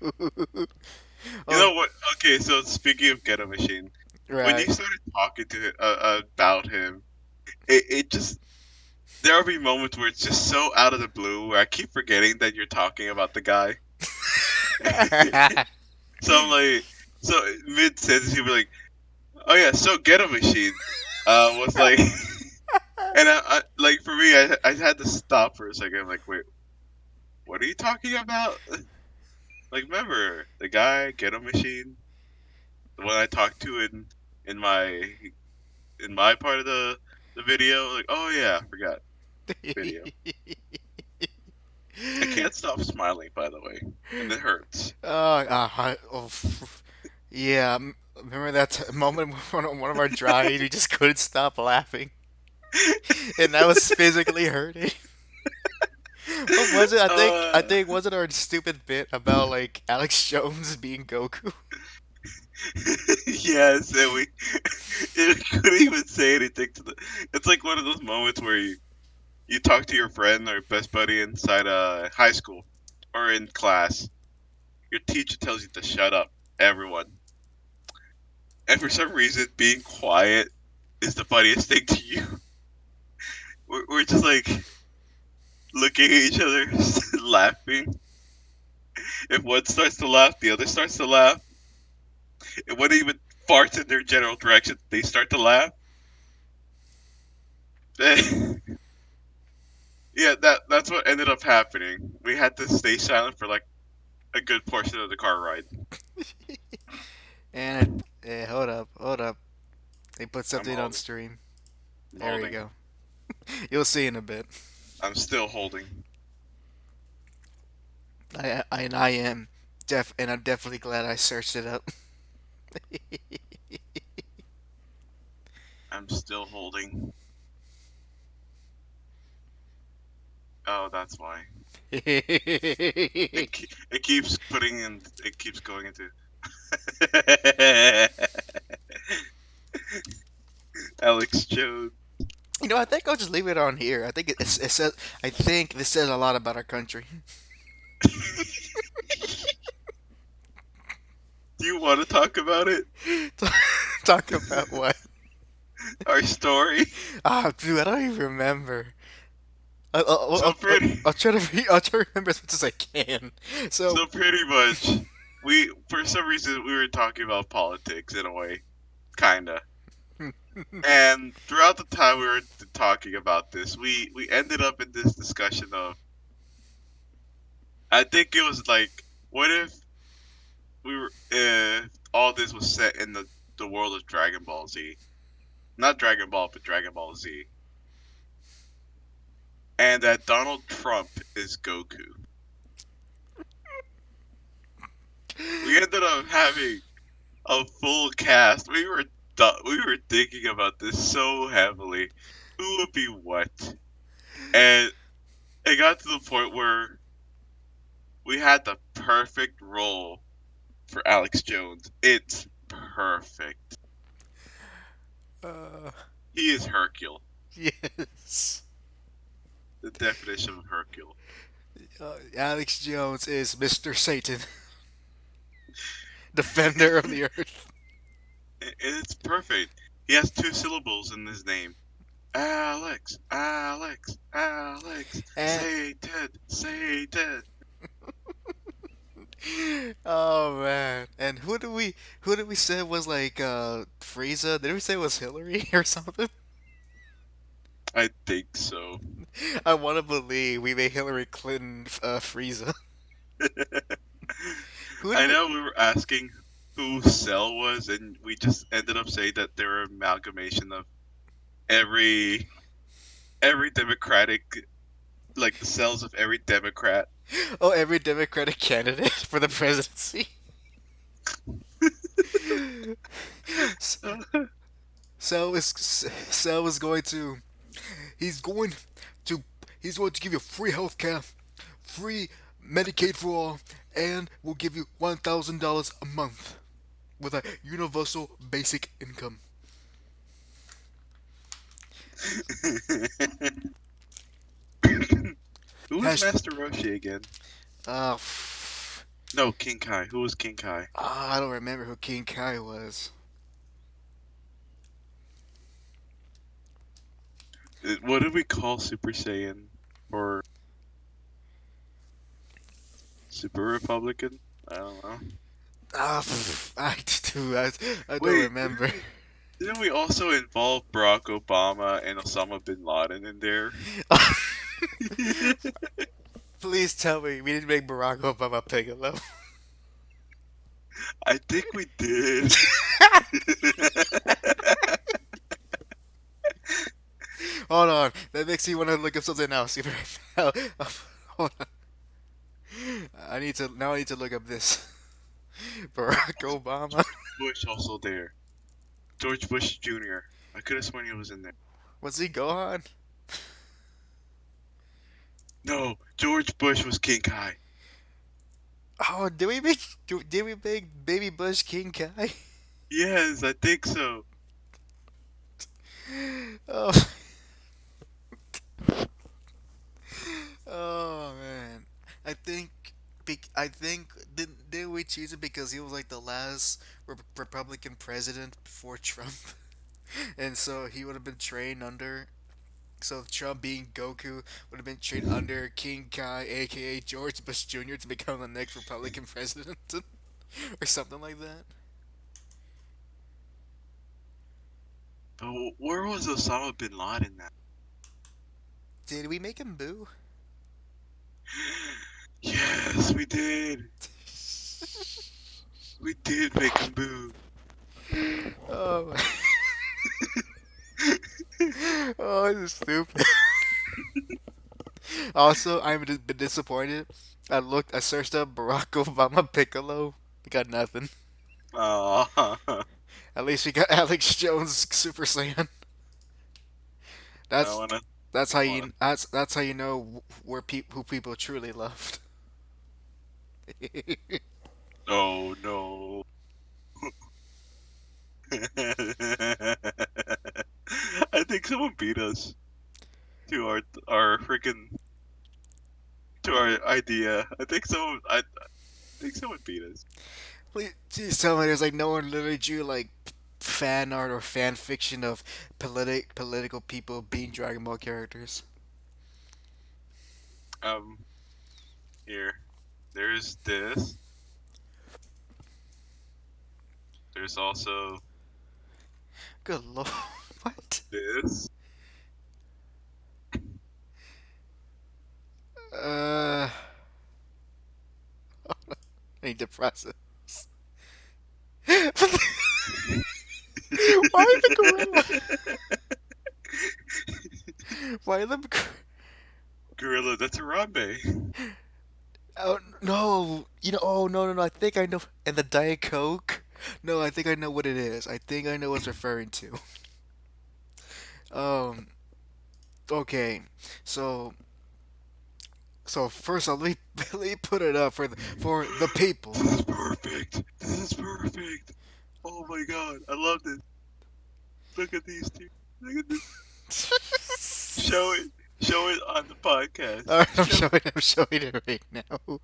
You Oh, know what? Okay, so speaking of Ghetto Machine, when you right. started talking to about him, it just there will be moments where it's just so out of the blue where I keep forgetting that you're talking about the guy. So I'm like, so mid sentence he'll be like, "Oh yeah, so Ghetto Machine was like," and I like for me, I had to stop for a second. I'm like, wait, what are you talking about? Like, remember the guy Ghetto Machine, the one I talked to in my in my part of the video? Like, oh yeah, I forgot video. I can't stop smiling, by the way, and it hurts. Yeah. Remember that moment when on one of our drives we just couldn't stop laughing, and that was physically hurting. What was it? I uh, think was it our stupid bit about like Alex Jones being Goku? yes, and we it couldn't even say anything to the. It's like one of those moments where you talk to your friend or best buddy inside high school or in class. Your teacher tells you to shut up, everyone, and for some reason, being quiet is the funniest thing to you. We're just like looking at each other, laughing. If one starts to laugh, the other starts to laugh. If one even farts in their general direction, they start to laugh. Yeah, that's what ended up happening. We had to stay silent for like a good portion of the car ride. And hold up. They put I'm something on holding. stream. I'm There we holding. go. You'll see in a bit. I'm still holding. I am. And I'm definitely glad I searched it up. I'm still holding. Oh, that's why. It keeps putting in. It keeps going into. Alex Jones. I think I'll just leave it on here. I think it says. I think this says a lot about our country. Do you want to talk about it? Talk about what? Our story. Ah, dude, I don't even remember. So pretty. I'll try to remember as much as I can. So, So pretty much, we for some reason we were talking about politics in a way, kinda. And throughout the time we were talking about this, we ended up in this discussion of. I think it was like, what if we were all this was set in the world of Dragon Ball Z, not Dragon Ball, but Dragon Ball Z, and that Donald Trump is Goku. We ended up having a full cast. We were thinking about this so heavily. Who would be what? And it got to the point where we had the perfect role for Alex Jones. It's perfect. uh, He is Hercule. yes. The definition of Hercule. Alex Jones is Mr. Satan, defender of the earth. It's perfect. He has two syllables in his name. Alex, Alex, Alex. And Say Ted, say Ted. oh man, and who did we say was like Frieza? Did we say it was Hillary or something? I think so. I want to believe we made Hillary Clinton Frieza. Who did I we? know we were asking who Cell was, and we just ended up saying that they were an amalgamation of every every Democratic, like the cells of every Democrat. Oh, every Democratic candidate for the presidency. S- Cell is going to. He's going to. He's going to give you free health care, free Medicaid for all, and will give you $1,000 a month with a universal basic income. Who was Hash. Master Roshi again? Uh, No, King Kai. Who was King Kai? I don't remember who King Kai was. What did we call Super Saiyan or Super Republican? I don't know. I do. I don't Wait, remember. didn't we also involve Barack Obama and Osama bin Laden in there? Please tell me we didn't make Barack Obama Piccolo. I think we did. Hold on, that makes me want to look up something else. Hold on. I need to look up this Barack Obama. Bush also there. George Bush Jr. I could have sworn he was in there. Was he Gohan? No, George Bush was King Kai. Oh, did we make Baby Bush King Kai? Yes, I think so. Oh, oh man. I think I think didn't we choose it because he was like the last Republican president before Trump, and so he would have been trained under. So Trump being Goku would have been trained under King Kai, aka George Bush Jr., to become the next Republican president, or something like that. But where was Osama bin Laden at? Did we make him boo? Yes, we did. We did make him boo. Oh, oh, this is stupid. Also, I'm a bit disappointed I searched up Barack Obama Piccolo. We got nothing. Oh, At least we got Alex Jones Super Saiyan. I That's wanna, that's how I wanna. that's how you know who people truly loved. Oh no. I think someone beat us to our freaking to our idea. I think someone beat us. Please tell me there's like no one literally drew like fan art or fan fiction of political people being Dragon Ball characters. Um, here, there's this. There's also Good lord, what? this. Uh, I need to process. Why the gorilla? Why the? Gorilla, that's Harambe. Oh no! Oh no, no, no! I think I know. And the Diet Coke. No, I think I know what it is. I think I know what it's referring to. Um. Okay. So first, let me let me put it up for the people. This is perfect. This is perfect. Oh my god, I love this. Look at these two. Look at this. Show it. Show it on the podcast. All right, Show I'm showing it right now.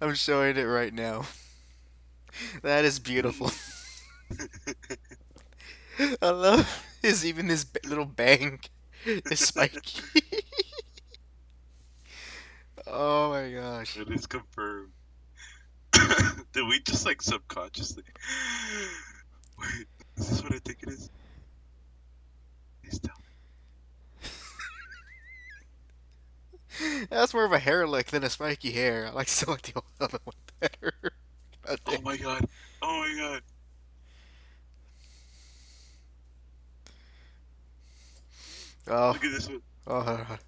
I'm showing it right now. That is beautiful. it. I love his even his little bang is spiky. Oh my gosh. It is confirmed. Did we just like subconsciously? Wait, is this what I think it is? Please tell That's more of a hair lick than a spiky hair. I like still like the other one better. God me. damn. Oh my god. Oh my god. Oh, Look at this one. oh, hold on.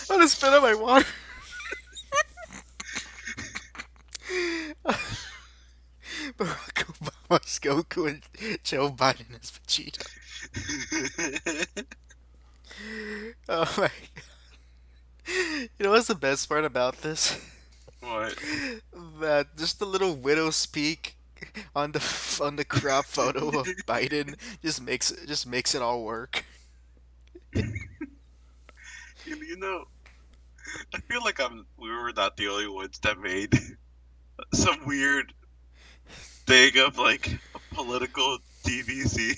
I'm gonna spit out my water. Barack Obama's Goku and Joe Biden as Vegeta. Oh my. You know what's the best part about this? What? That just the little widow speak on the crop photo of Biden just makes it all work. You know, I feel like we were not the only ones that made some weird thing of like a political DVC.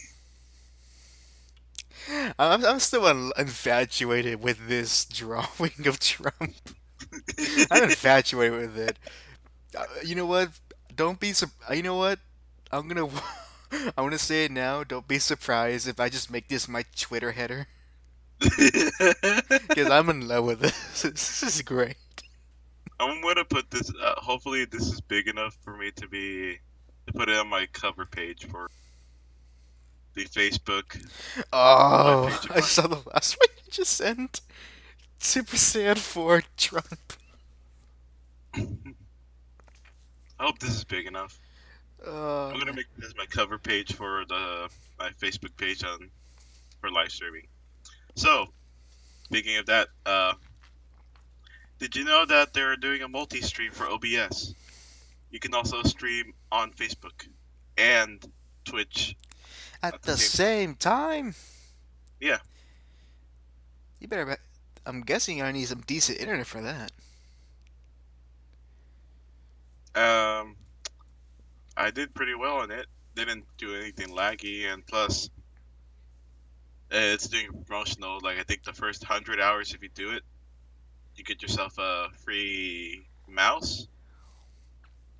I'm still infatuated with this drawing of Trump. I'm infatuated with it. You know what? Don't be You know what? I'm gonna I'm gonna say it now. Don't be surprised if I just make this my Twitter header because I'm in love with this. This is great. I'm gonna put this. Hopefully, this is big enough for me to put it on my cover page for the Facebook my Oh, page of I mine. saw the last one you just sent. Super sad for Trump. I hope this is big enough. I'm gonna Man. make this my cover page for the my Facebook page on for live streaming. So, speaking of that, did you know that they're doing a multi-stream for OBS? You can also stream on Facebook and Twitch At at the the same time. same time, Yeah. you better. I'm guessing I need some decent internet for that. Um, I did pretty well on it. Didn't do anything laggy, and plus, it's doing promotional. Like I think the first 100 hours, if you do it, you get yourself a free mouse.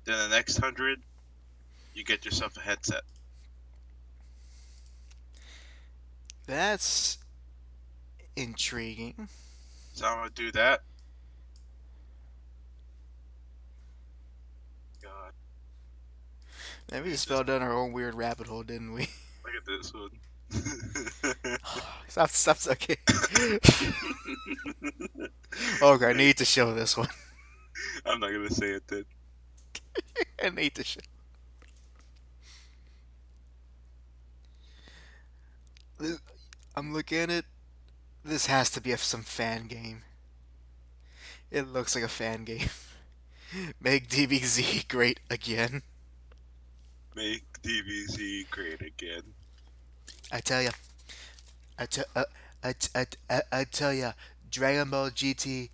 Then the next 100, you get yourself a headset. That's intriguing. So I'm gonna do that. And we We just fell just down our own weird rabbit hole, didn't we? look at this one. Stop, okay. Okay, I Like, need to show this one. I'm not gonna say it then. I need to show. I'm looking at it. This has to be some fan game. It looks like a fan game. Make DBZ great again. Make DBZ great again. I tell ya. I tell. I tell ya. Dragon Ball GT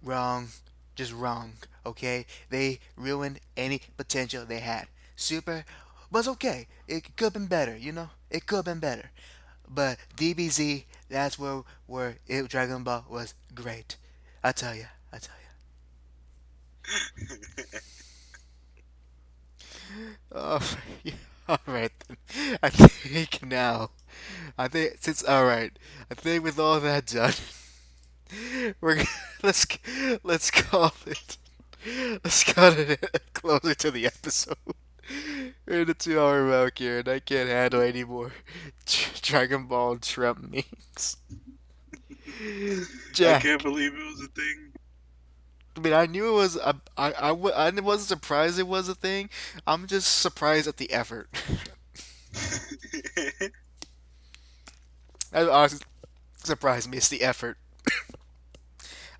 wrong, just wrong. Okay, they ruined any potential they had. Super was okay. It could have been better. It could have been better. But DBZ, that's Dragon Ball was great. I tell ya. I tell ya. Oh, yeah, all right. Then. I think now. I think since all right. I think with all that done, we're g- let's let's call it. Let's cut it closer to the episode. We're in a 2 hour mark here, and I can't handle any more Dragon Ball Trump memes. I can't Jack. believe it was a thing. I mean, I knew it was. I wasn't surprised it was a thing. I'm just surprised at the effort. That honestly surprised me. It's the effort.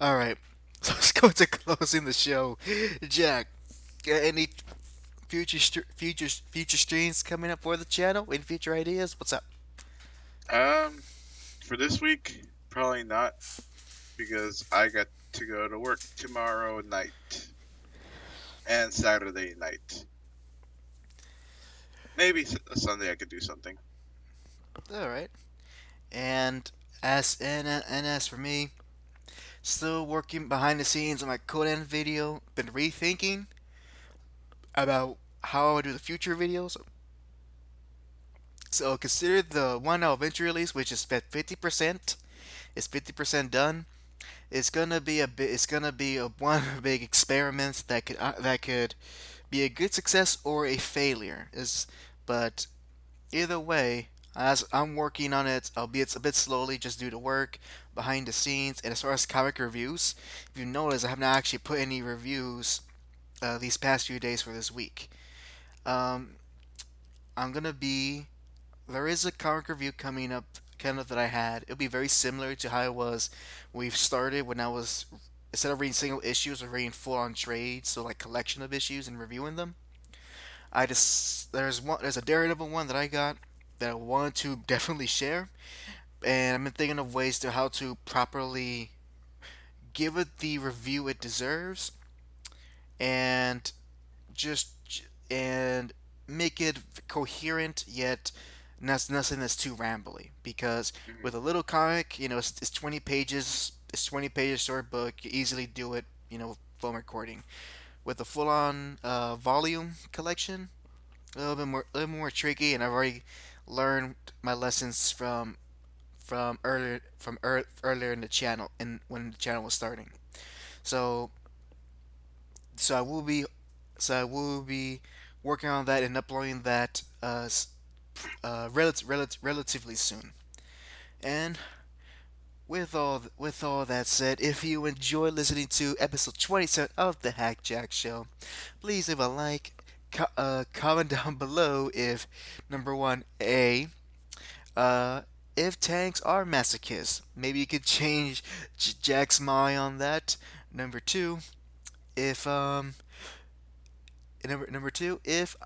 All right, so let's go to closing the show. Jack, got any future streams coming up for the channel? Any future ideas? What's up? um, for this week, probably not because I got to go to work tomorrow night and Saturday night. Maybe Sunday I could do something. All right. And as for me, still working behind the scenes on my Conan video. Been rethinking about how I would do the future videos. So consider the one I'll eventually release, which is at 50%. It's 50% done. It's gonna be a bit. It's gonna be a one big experiment that could be a good success or a failure. But either way, as I'm working on it, albeit a bit slowly, just due to work behind the scenes. And as far as comic reviews, if you notice, I have not actually put any reviews these past few days for this week. Um, I'm gonna be There is a comic review coming up, kind of that I had. It'll be very similar to how it was we've started when I was instead of reading single issues, or reading full on trades, so like collection of issues and reviewing them. There's a Daredevil one that I got that I wanted to definitely share, and I've been thinking of ways to how to properly give it the review it deserves, and just and make it coherent yet not nothing that's too rambly. Because with a Hmm. little comic, it's 20 pages. It's 20 pages short book. You easily do it. Phone recording. With a full-on volume collection, a little more tricky, and I've already learned my lessons from earlier in the channel and when the channel was starting. So so I will be so I will be working on that and uploading that relatively soon. And with all that said, if you enjoy listening to episode 27 of the Hack Jack Show, please leave a like, comment down below if number one, uh, if tanks are masochists. Maybe you could change Jack's mind on that. Number two, if number two, if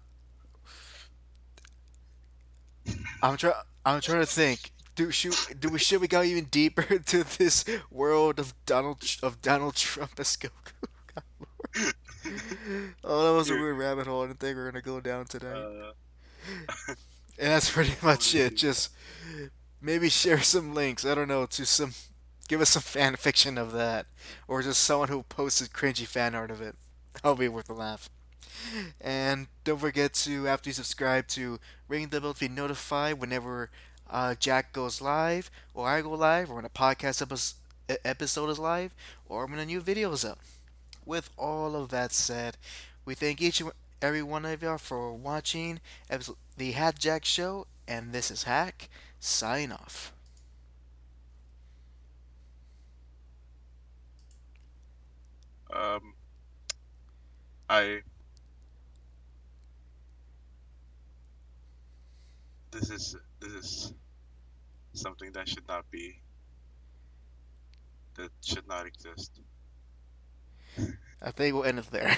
I'm trying to think. Should we go even deeper into this world of Donald Trump as Goku? Oh, that was a You're, weird rabbit hole I didn't think we were gonna go down tonight. uh, And that's pretty what much do it. you? Just maybe share some links. I don't know, give us some fan fiction of that, or just someone who posted cringy fan art of it. That'll be worth a laugh. And don't forget to, after you subscribe, to ring the bell to be notified whenever Jack goes live, or I go live, or when a episode is live, or when a new video is up. With all of that said, we thank every one of y'all for watching the Hat Jack Show, and this is Hack. Sign off. Um, I this is something that should not exist. I think we'll end it there.